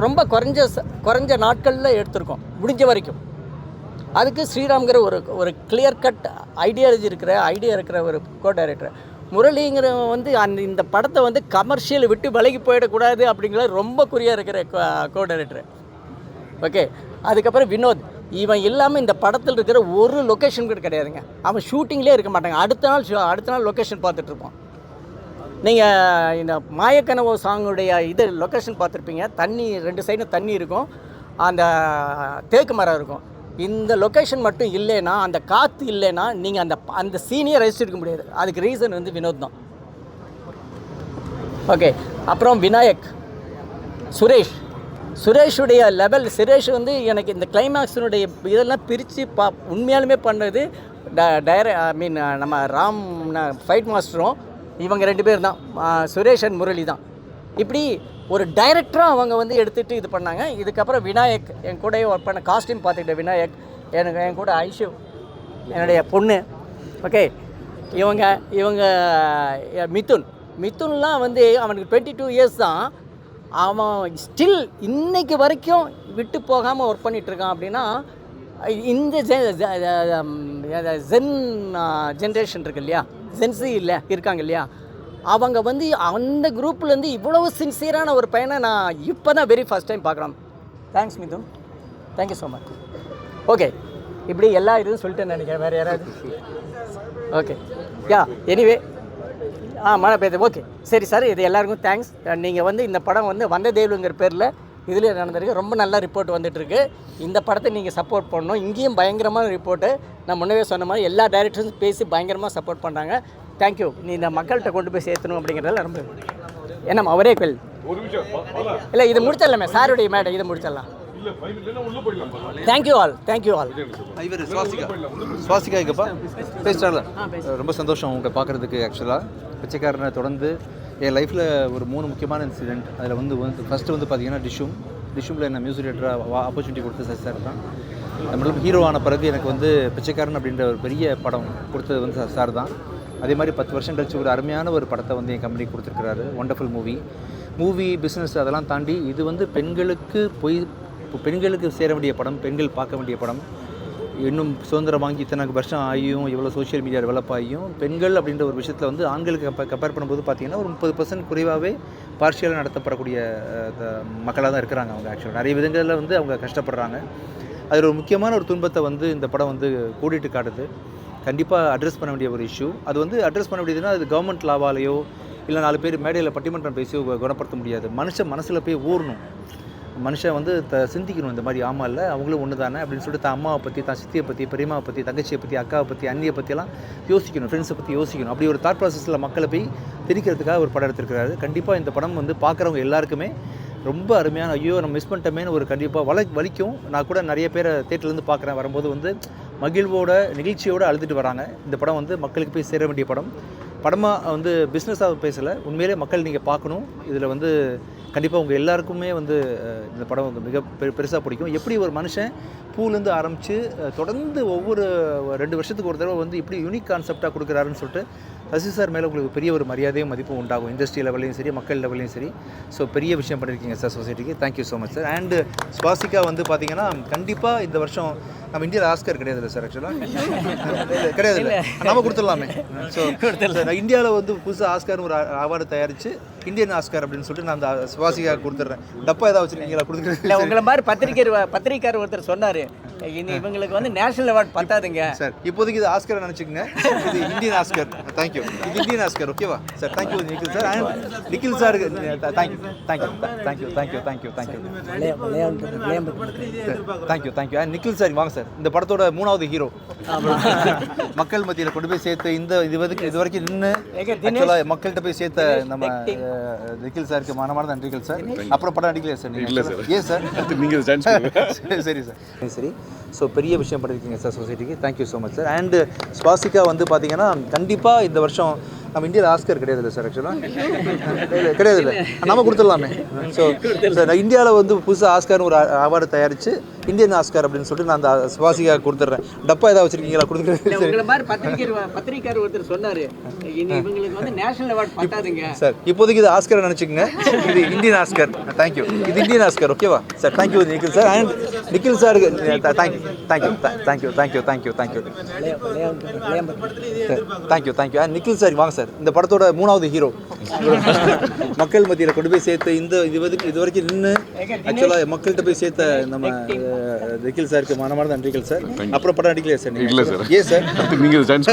ரொம்ப குறைஞ்ச நாட்களில் எடுத்திருக்கோம் முடிஞ்ச வரைக்கும். அதுக்கு ஸ்ரீராம்ங்கிற ஒரு கிளியர் கட் ஐடியா இருக்கிற ஒரு கோ டைரக்டர். முரளிங்கிற வந்து இந்த படத்தை வந்து கமர்ஷியல் விட்டு விலகி போயிடக்கூடாது அப்படிங்கிறது ரொம்ப குறியாக இருக்கிற கோ டைரக்டர். ஓகே, அதுக்கப்புறம் வினோத். இவன் இல்லாமல் இந்த படத்தில் இருக்கிற ஒரு லொக்கேஷன் கூட கிடையாதுங்க. அவன் ஷூட்டிங்லேயே இருக்க மாட்டாங்க. அடுத்த நாள் லொக்கேஷன் பார்த்துட்ருப்போம். நீங்கள் இந்த மாயக்கனவு சாங்குடைய லொக்கேஷன் பார்த்துருப்பீங்க. தண்ணி 2 சைடும் தண்ணி இருக்கும், அந்த தேக்கு மரம் இருக்கும். இந்த லொக்கேஷன் மட்டும் இல்லைன்னா, அந்த காற்று இல்லைன்னா நீங்கள் அந்த சீனையே ரெஜிஸ்டர் எடுக்க முடியாது. அதுக்கு ரீசன் வந்து வினோத் தான். ஓகே, அப்புறம் விநாயக், சுரேஷுடைய லெவல். சுரேஷ் வந்து எனக்கு இந்த கிளைமேக்ஸினுடைய இதெல்லாம் பிரித்து உண்மையாலுமே பண்ணது நம்ம ராம் ஃபைட் மாஸ்டரும் இவங்க 2 பேர் தான், சுரேஷ் அண்ட் முரளி தான். இப்படி ஒரு டைரக்டராக அவங்க வந்து எடுத்துகிட்டு இது பண்ணாங்க. இதுக்கப்புறம் விநாயக், என் கூட ஒர்க் பண்ண காஸ்டியூம் பார்த்துக்கிட்ட விநாயக், என் கூட ஐஷு என்னுடைய பொண்ணு. ஓகே, இவங்க மிதுன்லாம் வந்து அவனுக்கு 22 இயர்ஸ் தான். அவன் ஸ்டில் இன்னைக்கு வரைக்கும் விட்டு போகாமல் ஒர்க் பண்ணிகிட்ருக்கான். அப்படின்னா இந்த ஜென் ஜென்ரேஷன் இருக்கு இல்லையா, ஜென்சி இருக்காங்க இல்லையா, அவங்க வந்து அந்த குரூப்லேருந்து இவ்வளவு சின்சியரான ஒரு பையனை நான் இப்போ தான் வெரி ஃபஸ்ட் டைம் பார்க்குறோம். Thanks Mithun, thank you so much. Okay, இப்படி எல்லா இதுவும் சொல்லிட்டேன்னு நினைக்கிறேன். வேறு யாராவது? ஓகே, எனிவே மழை பெய்யுது. ஓகே, சரி சார், இது எல்லாருக்கும் தேங்க்ஸ். நீங்கள் வந்து இந்த படம் வந்து வந்ததேவலுங்கிற பேரில் இதில் நடந்திருக்கு. ரொம்ப நல்ல ரிப்போர்ட் வந்துட்டுருக்கு. இந்த படத்தை நீங்கள் சப்போர்ட் பண்ணணும். இங்கேயும் பயங்கரமான ரிப்போர்ட்டு. நான் முன்னவே சொன்ன மாதிரி எல்லா டைரக்டர்ஸும் பேசி பயங்கரமாக சப்போர்ட் பண்ணுறாங்க. தேங்க்யூ. நீ இந்த மக்கள்கிட்ட கொண்டு போய் சேர்த்தணும் அப்படிங்கிறதுல ரொம்ப என்னம்மா ஒரே கேள்வி இல்லை, இது முடிச்சிடலாமே சாருடைய மேடம், இதை முடிச்சிடலாம். Thank you all. இவர் சுவாசிகா இருக்கப்பா பேசிட்டார்ல, ரொம்ப சந்தோஷம் உங்களை பார்க்குறதுக்கு. ஆக்சுவலாக பிச்சைக்காரனை தொடர்ந்து என் லைஃப்பில் ஒரு 3 முக்கியமான இன்சிடென்ட். அதில் வந்து ஃபஸ்ட்டு வந்து பார்த்தீங்கன்னா டிஷுமில் என்ன மியூசிக் டேரக்டராக ஆப்பர்ச்சுனிட்டி கொடுத்து சார் தான். நம்மளுக்கு ஹீரோ ஆன பிறகு எனக்கு வந்து பிச்சைக்காரன் அப்படின்ற ஒரு பெரிய படம் கொடுத்தது வந்து சார் தான். அதே மாதிரி 10 வருஷம் கழிச்சு ஒரு அருமையான ஒரு படத்தை வந்து என் கம்பெனி கொடுத்துருக்கிறாரு. ஒண்டர்ஃபுல் மூவி பிஸ்னஸ் அதெல்லாம் தாண்டி இது வந்து பெண்களுக்கு சேர வேண்டிய படம், பெண்கள் பார்க்க வேண்டிய படம். இன்னும் சுதந்திரம் வாங்கி இத்தனை வருஷம் ஆகியும், இவ்வளோ சோஷியல் மீடியா டெவலப் ஆகியும், பெண்கள் அப்படின்ற ஒரு விஷயத்தில் வந்து ஆண்களுக்கு கம்பேர் பண்ணும்போது பார்த்திங்கன்னா ஒரு 30% குறைவாகவே பார்ஷியலாக நடத்தப்படக்கூடிய மக்களாக தான் இருக்கிறாங்க அவங்க. ஆக்சுவலாக நிறைய விதங்களில் வந்து அவங்க கஷ்டப்படுறாங்க. அதில் ஒரு முக்கியமான ஒரு துன்பத்தை வந்து இந்த படம் வந்து கூட்டிகிட்டு காட்டுது. கண்டிப்பாக அட்ரஸ் பண்ண வேண்டிய ஒரு இஷ்யூ. அது வந்து அட்ரஸ் பண்ண வேண்டியதுன்னா அது கவர்மெண்ட் லாவாலேயோ இல்லை 4 பேர் மேடையில் பட்டிமன்றம் பேசியோ குணப்படுத்த முடியாது. மனசில் போய் ஊறணும். மனுஷன் வந்து சிந்திக்கணும். இந்த மாதிரி ஆமாம் இல்லை அவங்களும் ஒன்று தானே அப்படின்னு சொல்லிட்டு தான் அம்மாவை பற்றி, தான் சித்தியை பற்றி, பெரியம்மாவை பற்றி, தங்கச்சியை பற்றி, அக்காவை பற்றி, அண்ணியை பற்றியெல்லாம் யோசிக்கணும், ஃப்ரெண்ட்ஸை பற்றி யோசிக்கணும். அப்படி ஒரு தாட் ப்ராசஸில் மக்களை போய் திரிக்கிறதுக்காக ஒரு படம் எடுத்திருக்கிறாரு. கண்டிப்பாக இந்த படம் வந்து பார்க்குறவங்க எல்லாருக்குமே ரொம்ப அருமையான, ஐயோ நம்ம மிஸ் பண்ணிட்டோமேனு ஒரு கண்டிப்பாக வலிக்கும். நான் கூட நிறைய பேரை தேட்டர்லேருந்து பார்க்குறேன், வரும்போது வந்து மகிழ்வோட நிகழ்ச்சியோடு அழுதுட்டு வராங்க. இந்த படம் வந்து மக்களுக்கு போய் சேர வேண்டிய படமாக வந்து பிஸ்னஸாக பேசலை, உண்மையிலே மக்கள் நீங்கள் பார்க்கணும். இதில் வந்து கண்டிப்பாக உங்கள் எல்லாருக்குமே வந்து இந்த படம் வந்து மிக பெருசாக பிடிக்கும். எப்படி ஒரு மனுஷன் பூலேருந்து ஆரம்பித்து தொடர்ந்து ஒவ்வொரு 2 வருஷத்துக்கு ஒரு தடவை வந்து இப்படி யூனிக் கான்செப்டாக கொடுக்குறாருன்னு சொல்லிட்டு ரசி சார் மேலே உங்களுக்கு பெரிய ஒரு மரியாதையும் மதிப்பும் உண்டாகும். இண்டஸ்ட்ரி லெவல்லையும் சரி, மக்கள் லெவல்லையும் சரி. ஸோ பெரிய விஷயம் பண்ணியிருக்கீங்க சார் சொசைட்டிக்கு. Thank you so much sir. And Swasika வந்து பார்த்தீங்கன்னா கண்டிப்பாக இந்த வருஷம் நம்ம இந்தியாவில் ஆஸ்கர் கிடையாது இல்லை சார், ஆக்சுவலாக கிடையாது இல்லை, நம்ம கொடுத்துடலாமே. ஸோ இந்தியாவில் வந்து புதுசாக ஆஸ்கர்னு ஒரு அவார்டு தயாரித்து இந்தியன் ஆஸ்கர் அப்படின்னு சொல்லிட்டு நான் அந்த சுவாசிகா கொடுத்துட்றேன். டப்பா ஏதாவது வச்சுருக்கீங்களா? கொடுத்துருக்கேன் இல்லை, உங்களை மாதிரி பத்திரிக்கையாளர் ஒருத்தர் சொன்னார், இவங்களுக்கு வந்து நேஷனல் அவார்டு பத்தாதுங்க சார். இப்போதைக்கு இது ஆஸ்கர் நினச்சிக்கங்க, இது இந்தியன் ஆஸ்கர். தேங்க்யூ. இது இந்தியன் ஆஸ்கர், ஓகேவா sir? Thank you Nikhil sir. And Nikhil சாருக்கு தேங்க்யூ. அண்ட் நிக்கில் சார் வாங்க சார், இந்த படத்தோட 3வது ஹீரோ மக்கள் மத்தியில் கொண்டு போய் சேர்த்த இது வரைக்கும் நின்று மக்கள்கிட்ட போய் சேர்த்த நம்ம நிக்கில் சாருக்கு மனமார்ந்த நன்றிகள் சார். அப்புறம் படம் நடிக்கலையா சார் நீங்கள்? ஏன் சார் நீங்கள்? சரி சார், சரி. ஸோ பெரிய விஷயம் பண்ணியிருக்கீங்க சார் சொசைட்டிக்கு. Thank you so much sir. And Swasika வந்து பார்த்தீங்கன்னா கண்டிப்பாக இந்த வருஷம் நம்ம இந்தியாவில் ஆஸ்கர் கிடையாது இல்லை சார் ஆக்சுவலாக கிடையாது இல்லை நம்ம கொடுத்துடலாமே. ஸோ சார் இந்தியாவில் வந்து புதுசாக ஆஸ்கார்னு ஒரு அவார்டு தயாரித்து இந்தியன் ஆஸ்கார் அப்படின்னு சொல்லிட்டு நான் அந்த சுவாசிக்காக கொடுத்துட்றேன். டப்பா ஏதாவது வச்சுருக்கீங்களா கொடுத்துருக்கேன் உங்களை மாதிரி பத்திரிக்கையாளர் ஒருத்தர் சொன்னார் இவங்களுக்கு வந்து நேஷனல் அவார்டு பட்டாதுங்க சார். இப்போதைக்கு இது ஆஸ்கர் நினச்சிக்கங்க, இது இந்தியன் ஆஸ்கர். தேங்க்யூ. இது இந்தியன் ஆஸ்கர் ஓகேவா sir? Thank you Nikhil sir. And Nikhil sir thank you thank you thank you thank you thank you thank you thank you thank you. And Nikhil sir வாங்க சார். இந்த படத்தோட 3வது ஹீரோ மக்கள் மத்தியில் கொண்டு போய் சேர்த்த இது வரைக்கும் நின்று ஆக்சுவலாக மக்கள்கிட்ட போய் சேர்த்த நம்ம நிக்கில் சாருக்கு மனமார்ந்த நன்றிகள் சார். அப்புறம் படம் நடிக்கலையா சார்? இல்லை சார். ஏன் சார்? நீங்கள் சான்ஸ்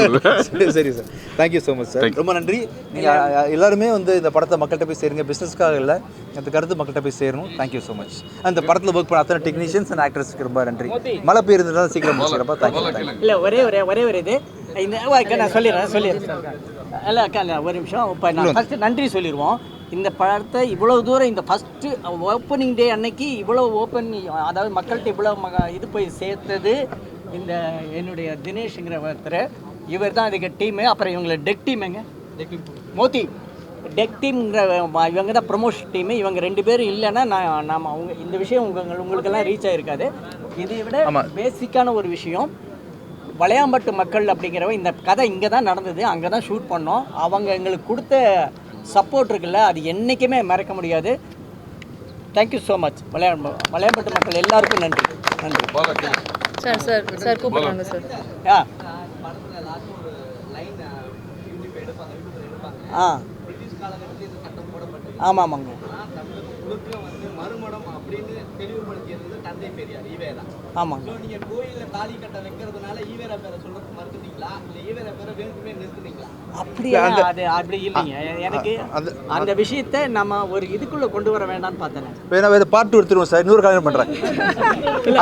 சரி sir. Thank you so much sir. ரொம்ப நன்றி. நீங்கள் எல்லாருமே வந்து இந்த படத்தை மக்கள்கிட்ட போய் சேருங்க. பிஸ்னஸ்க்காக இல்லை, அந்த கருத்து மக்கள்கிட்ட போய் சேரணும். Thank you so much. அந்த படத்தில் ஒர்க் பண்ண அத்தனை டெக்னீஷியன்ஸ் அண்ட் ஆக்டர்ஸ்க்கு ரொம்ப நன்றி. மழை பெய்யுறதுனால சீக்கிரம் முடிச்சிடப்பா. தேங்க்யூ. இல்லை ஒரே இது இந்த நான் சொல்லிடுறேன் இல்லை அக்கா இல்லை ஒரு நிமிஷம். இப்போ நான் ஃபஸ்ட்டு நன்றி சொல்லிடுவோம். இந்த படத்தை இவ்வளோ தூரம் இந்த ஃபஸ்ட்டு ஓப்பனிங் டே அன்னைக்கு இவ்வளோ அதாவது மக்கள்கிட்ட இவ்வளோ இது போய் சேர்த்தது இந்த என்னுடைய தினேஷுங்கிற ஒருத்தர். இவர் தான் அதுக்கு டீமு. அப்புறம் இவங்களை டெக் டீமுங்க மோத்தி டெக் டீம்ங்கிற இவங்க தான் ப்ரொமோஷன் டீமு. இவங்க 2 பேரும் இல்லைன்னா நாம் அவங்க இந்த விஷயம் உங்களுக்கெல்லாம் ரீச் ஆகிருக்காது. இதை விட பேசிக்கான ஒரு விஷயம், வளையாம்பட்டு மக்கள் அப்படிங்கிறவ இந்த கதை இங்கே தான் நடந்தது, அங்கே தான் ஷூட் பண்ணோம். அவங்க எங்களுக்கு கொடுத்த சப்போர்ட் இருக்குல்ல, அது என்றைக்குமே மறக்க முடியாது. Thank you so much. வளையாம்பட்டு மக்கள் எல்லாருக்கும் நன்றி. சார் சார் சார் கூப்பிடுறாங்க சார். ஆமாங்க. ஆமாங்க. அப்படியா? அது அப்படி இல்லைங்க. எனக்கு அந்த விஷயத்தை நம்ம ஒரு இதுக்குள்ள கொண்டு வர வேண்டாம்னு பார்த்தேன். வேணா வேறு பார்ட் எடுத்துருவோம் சார். இன்னொரு கல்யாணம் பண்ணுறேன்.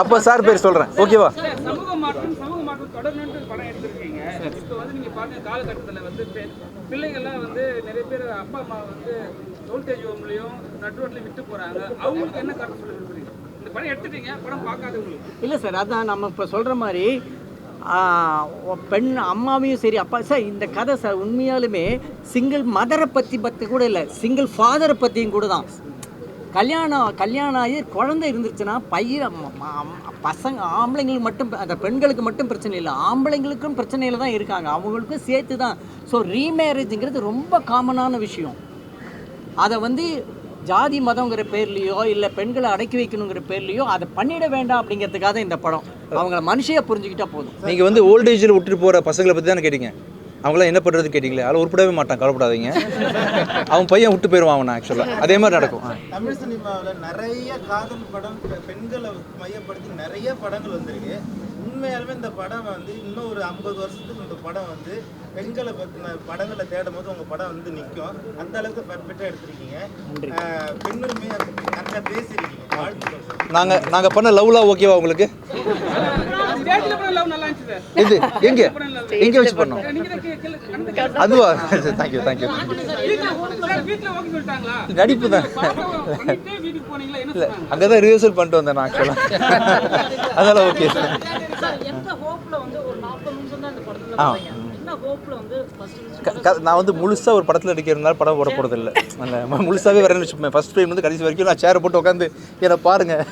அப்போ சார் பேர் சொல்கிறேன் ஓகேவா? சமூக மாற்றம் தொடர்ந்து படம் எடுத்திருக்கீங்க. இப்போ வந்து நீங்கள் பார்த்த காலகட்டத்தில் வந்து பிள்ளைகள்லாம் வந்து நிறைய பேர் அப்பா அம்மா வந்து ஓல்டேஜ் ஹோம்லையும் நட் ரோட்லையும் விட்டு போகிறாங்க. அவங்களுக்கு என்ன கருத்து சொல்ல விரும்புறீங்க? இந்த படம் எடுத்துட்டீங்க, படம் பார்க்காதவங்களுக்கு. இல்லை சார், அதான் நம்ம இப்போ சொல்கிற மாதிரி பெண் அம்மாவையும் சரி அப்பா சார் இந்த கதை சார் உண்மையாலுமே சிங்கிள் மதரை பற்றி கூட இல்லை, சிங்கிள் ஃபாதரை பற்றியும் கூட தான். கல்யாணம் ஆகி குழந்தை இருந்துச்சுன்னா பசங்க ஆம்பளைங்களுக்கு மட்டும், அந்த பெண்களுக்கு மட்டும் பிரச்சனை இல்லை, ஆம்பளைங்களுக்கும் பிரச்சனையில் தான் இருக்காங்க, அவங்களுக்கும் சேர்த்து தான். ஸோ ரீமேரேஜுங்கிறது ரொம்ப காமனான விஷயம். அதை வந்து ஜாதி மதங்கிற பேர்லையோ இல்லை பெண்களை அடக்கி வைக்கணுங்கிற பேர்லையோ அதை பண்ணிட வேண்டாம் அப்படிங்கிறதுக்காக இந்த படம். அவங்கள மனுஷையை புரிஞ்சுக்கிட்டா போதும். நீங்கள் வந்து ஓல்டேஜில் விட்டுட்டு போகிற பசங்களை பற்றி தானே கேட்டீங்க. அவங்களாம் என்ன பண்ணுறது கேட்டிங்களே, அதில் உருப்படவே மாட்டான், கவலைப்படாதீங்க. அவன் பையன் விட்டு போயிடுவான் அவனை. ஆக்சுவலாக அதே மாதிரி நடக்கும். தமிழ் சினிமாவில் நிறைய காதல் படம் பெண்களை மையப்படுத்தி நிறைய படங்கள் வந்திருக்கு. உண்மையாலுமே இந்த படம் வந்து இன்னும் ஒரு 50 வருஷத்துக்கு இந்த படம் வந்து பெண்களை பற்றின படங்களை தேடும் போது உங்கள் படம் வந்து நிற்கும். அந்த அளவுக்கு பர்ஃபெக்டாக எடுத்திருக்கீங்க. பெண்ணுரிமையை கரெக்டாக பேசியிருக்கீங்க. நாங்கள் பண்ண லவ்லாம் ஓகேவா உங்களுக்கு? இது எங்கே வச்சு பண்ணோம்? அதுவா? தேங்க்யூ நடிப்பு தான். இல்லை அங்கே தான் ரிஹர்சல் பண்ணிட்டு வந்தேன் நான் ஆக்சுவலாக. அதெல்லாம் ஓகே சார். நான் வந்து முழுசாக ஒரு படத்தில் நடிக்கிறதுனால படம் போட போகிறது இல்லை. முழுசாகவே வரேன்னு வச்சுப்பேன். ஃபஸ்ட் ஃப்ரேம் வந்து கடைசி வரைக்கும் நான் சேரை போட்டு உட்காந்து என்னை பாருங்கள்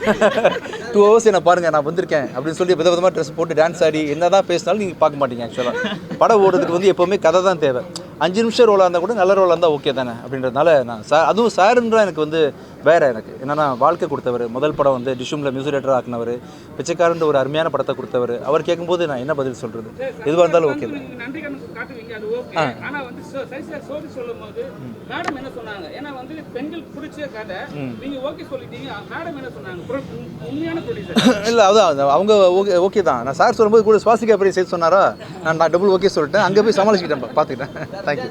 2 hours என்னை பாருங்கள் நான் வந்திருக்கேன் அப்படின்னு சொல்லி விதவிதமாக ட்ரெஸ் போட்டு டான்ஸ் ஆடி என்ன தான் பேசினாலும் நீங்கள் பார்க்க மாட்டீங்க. ஆக்சுவலாக படம் ஓடுறதுக்கு வந்து எப்போவுமே கதை தான் தேவை. 5 நிமிஷம் ரோலாக இருந்தால் கூட நல்ல ரோலாக இருந்தால் ஓகே தானே அப்படின்றதுனால நான் அதுவும் சாருன்ற எனக்கு வந்து வேறு எனக்கு என்னென்னா வாழ்க்கை கொடுத்தவர். முதல் படம் வந்து டிஷுமில் மியூசிக் டைரக்டர் ஆக்கினவர், பிச்சைக்காரன்ற ஒரு அருமையான படத்தை கொடுத்தவர். அவர் கேட்கும்போது நான் என்ன பதில் சொல்கிறது? எதுவாக இருந்தாலும் ஓகே தான். இல்லை அதான் அவங்க ஓகே தான். நான் சார் சொல்லும்போது கூட சுவாசிக்கா பெரிய சேர்த்து சொன்னாரா, நான் டபுள் ஓகே சொல்லிட்டேன். அங்கே போய் சமாளிச்சுக்கிட்டேன், பார்த்துக்கிட்டேன். தேங்க்யூ.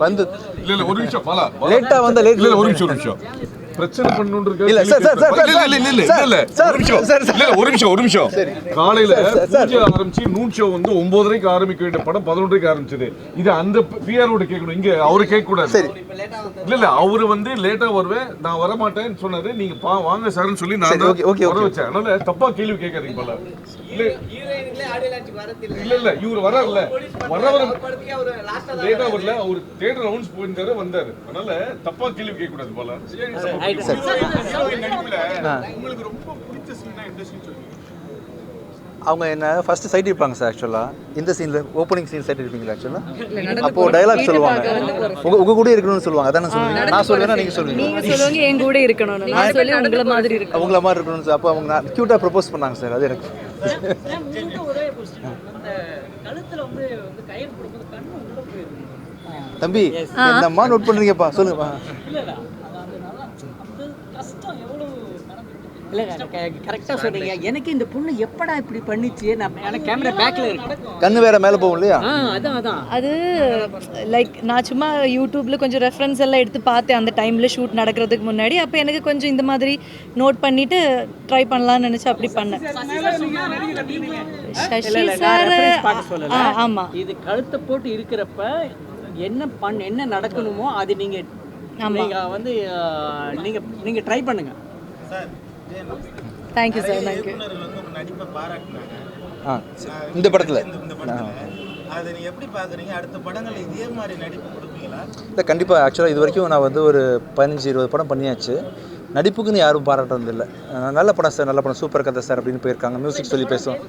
வந்து ஒரு நிமிஷம் லேட்டாக வந்தால் லேட். ஒரு நிமிஷம் பிரச்சனை பண்ணுன்றது இல்ல, சார், சார், சார், ஒரு நிமிஷம் காலையில பூஜை ஆரம்பிச்சு நூன் ஷோ வந்து 9:30க்கு ஆரம்பிக்க வேண்டிய படம் 11:30க்கு ஆரம்பிச்சது. இது அந்த பிஆரோட கேட்கணும், இங்க அவரு கேட்க கூடாது. சரி. இல்ல அவரு வந்து லேட்டா வருவேன் நான் வர மாட்டேன்னு சொன்னாரு. நீங்க வாங்க சார்னு சொல்லி நான் வர வச்சேன். அதனால தப்பா கேள்வி கேட்காதீங்க போல. இல்ல இவரு வரல லேட்டா வரல, அவரு தேட்டர் ரவுண்ட்ஸ் போயிருந்தாரு வந்தாரு. அதனால தப்பா கேள்வி கேட்க கூடாது போல. உங்களுக்கு ரொம்ப பிடிச்ச சீனா எந்த சீன் சொல்லுங்க? அவங்க என்ன ஃபர்ஸ்ட் சைட் இருப்பாங்க சார். ஆக்சுவலாக இந்த சீனில் ஓப்பனிங் சீன் சைட் இருப்பீங்களா? ஆக்சுவலாக அப்போது டைலாக் சொல்லுவாங்க, உங்க கூட இருக்கணும்னு சொல்லுவாங்க. அதானே சொல்லுவீங்க? நான் சொல்லுவேன்னா நீங்கள் சொல்லுவீங்க. நீங்கள் சொல்லுவாங்க என் கூட இருக்கணும், நான் சொல்லி உங்களை மாதிரி இருக்கணும், உங்களை மாதிரி இருக்கணும்னு. அப்போ அவங்க நான் க்யூட்டாக ப்ரப்போஸ் பண்ணாங்க சார். அது எனக்கு தம்பி என்னம்மா நோட் பண்ணுறீங்கப்பா, சொல்லுங்கப்பா. இல்லை கரெக்டாக சொல்கிறீங்க. எனக்கு இந்த பொண்ணு எப்படா இப்படி பண்ணிச்சு, நான் எனக்கு கேமரா பேக்கில் இருக்கு, கண்ணு வேற மேலே போகும் இல்லையா? அதான் அது லைக் நான் சும்மா யூடியூப்பில் கொஞ்சம் ரெஃபரன்ஸ் எல்லாம் எடுத்து பார்த்தேன் அந்த டைமில் ஷூட் நடக்கிறதுக்கு முன்னாடி. அப்போ எனக்கு கொஞ்சம் இந்த மாதிரி நோட் பண்ணிவிட்டு ட்ரை பண்ணலான்னு நினச்சி அப்படி பண்ணேன். சசி சார் ஆமாம், இது கழுத்தை போட்டு இருக்கிறப்ப என்ன நடக்கணுமோ அது நீங்கள் வந்து நீங்கள் ட்ரை பண்ணுங்க சார். Thank you sir. தேங்க்யூ. நடிப்பை பாராட்டினாங்க இந்த படத்தில். அதை நீங்கள் எப்படி பார்க்குறீங்க? அடுத்த படங்கள் இதே மாதிரி நடிப்பு கொடுப்பீங்களா? இல்லை கண்டிப்பாக. ஆக்சுவலாக இது வரைக்கும் நான் வந்து ஒரு 15-20 படம் பண்ணியாச்சு. நடிப்புக்குன்னு யாரும் பாராட்டுறது இல்லை. நல்ல படம் சார், நல்ல படம், சூப்பர் கதை சார் அப்படின்னு போயிருக்காங்க. மியூசிக் சொல்லி பேசுவோம்.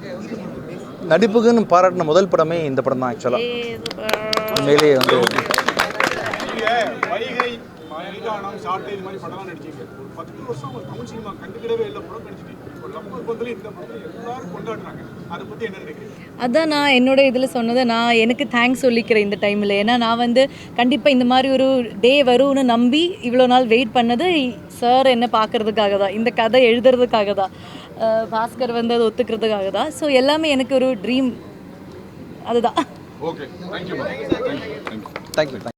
நடிப்புக்குன்னு பாராட்டின முதல் படமே இந்த படம் தான். ஆக்சுவலாக உண்மையிலேயே வந்து வைகை மைதானம் சாட்டை இது மாதிரி படம்லாம் நடிச்சிங்க. ஒரு 10 வருஷம் தமிழ் சினிமா கண்டுக்கிடவே இல்லை, படம் நடிச்சிட்டீங்க. இப்போ நம்ம பந்தல இந்த படத்தை எல்லாரும் கொண்டாடுறாங்க. அதை பற்றி என்ன நினைக்கிறீங்க? அதான் நான் என்னோட இதில் சொன்னதை நான் எனக்கு தேங்க்ஸ் சொல்லிக்கிறேன் இந்த டைமில். ஏன்னா நான் வந்து கண்டிப்பாக இந்த மாதிரி ஒரு டே வரும்னு நம்பி இவ்வளோ நாள் வெயிட் பண்ணது சார் என்ன பார்க்குறதுக்காக தான், இந்த கதை எழுதுறதுக்காக தான், பாஸ்கர் வந்து அதை ஒத்துக்கிறதுக்காக தான். ஸோ எல்லாமே எனக்கு ஒரு ட்ரீம், அதுதான். Okay, thank you.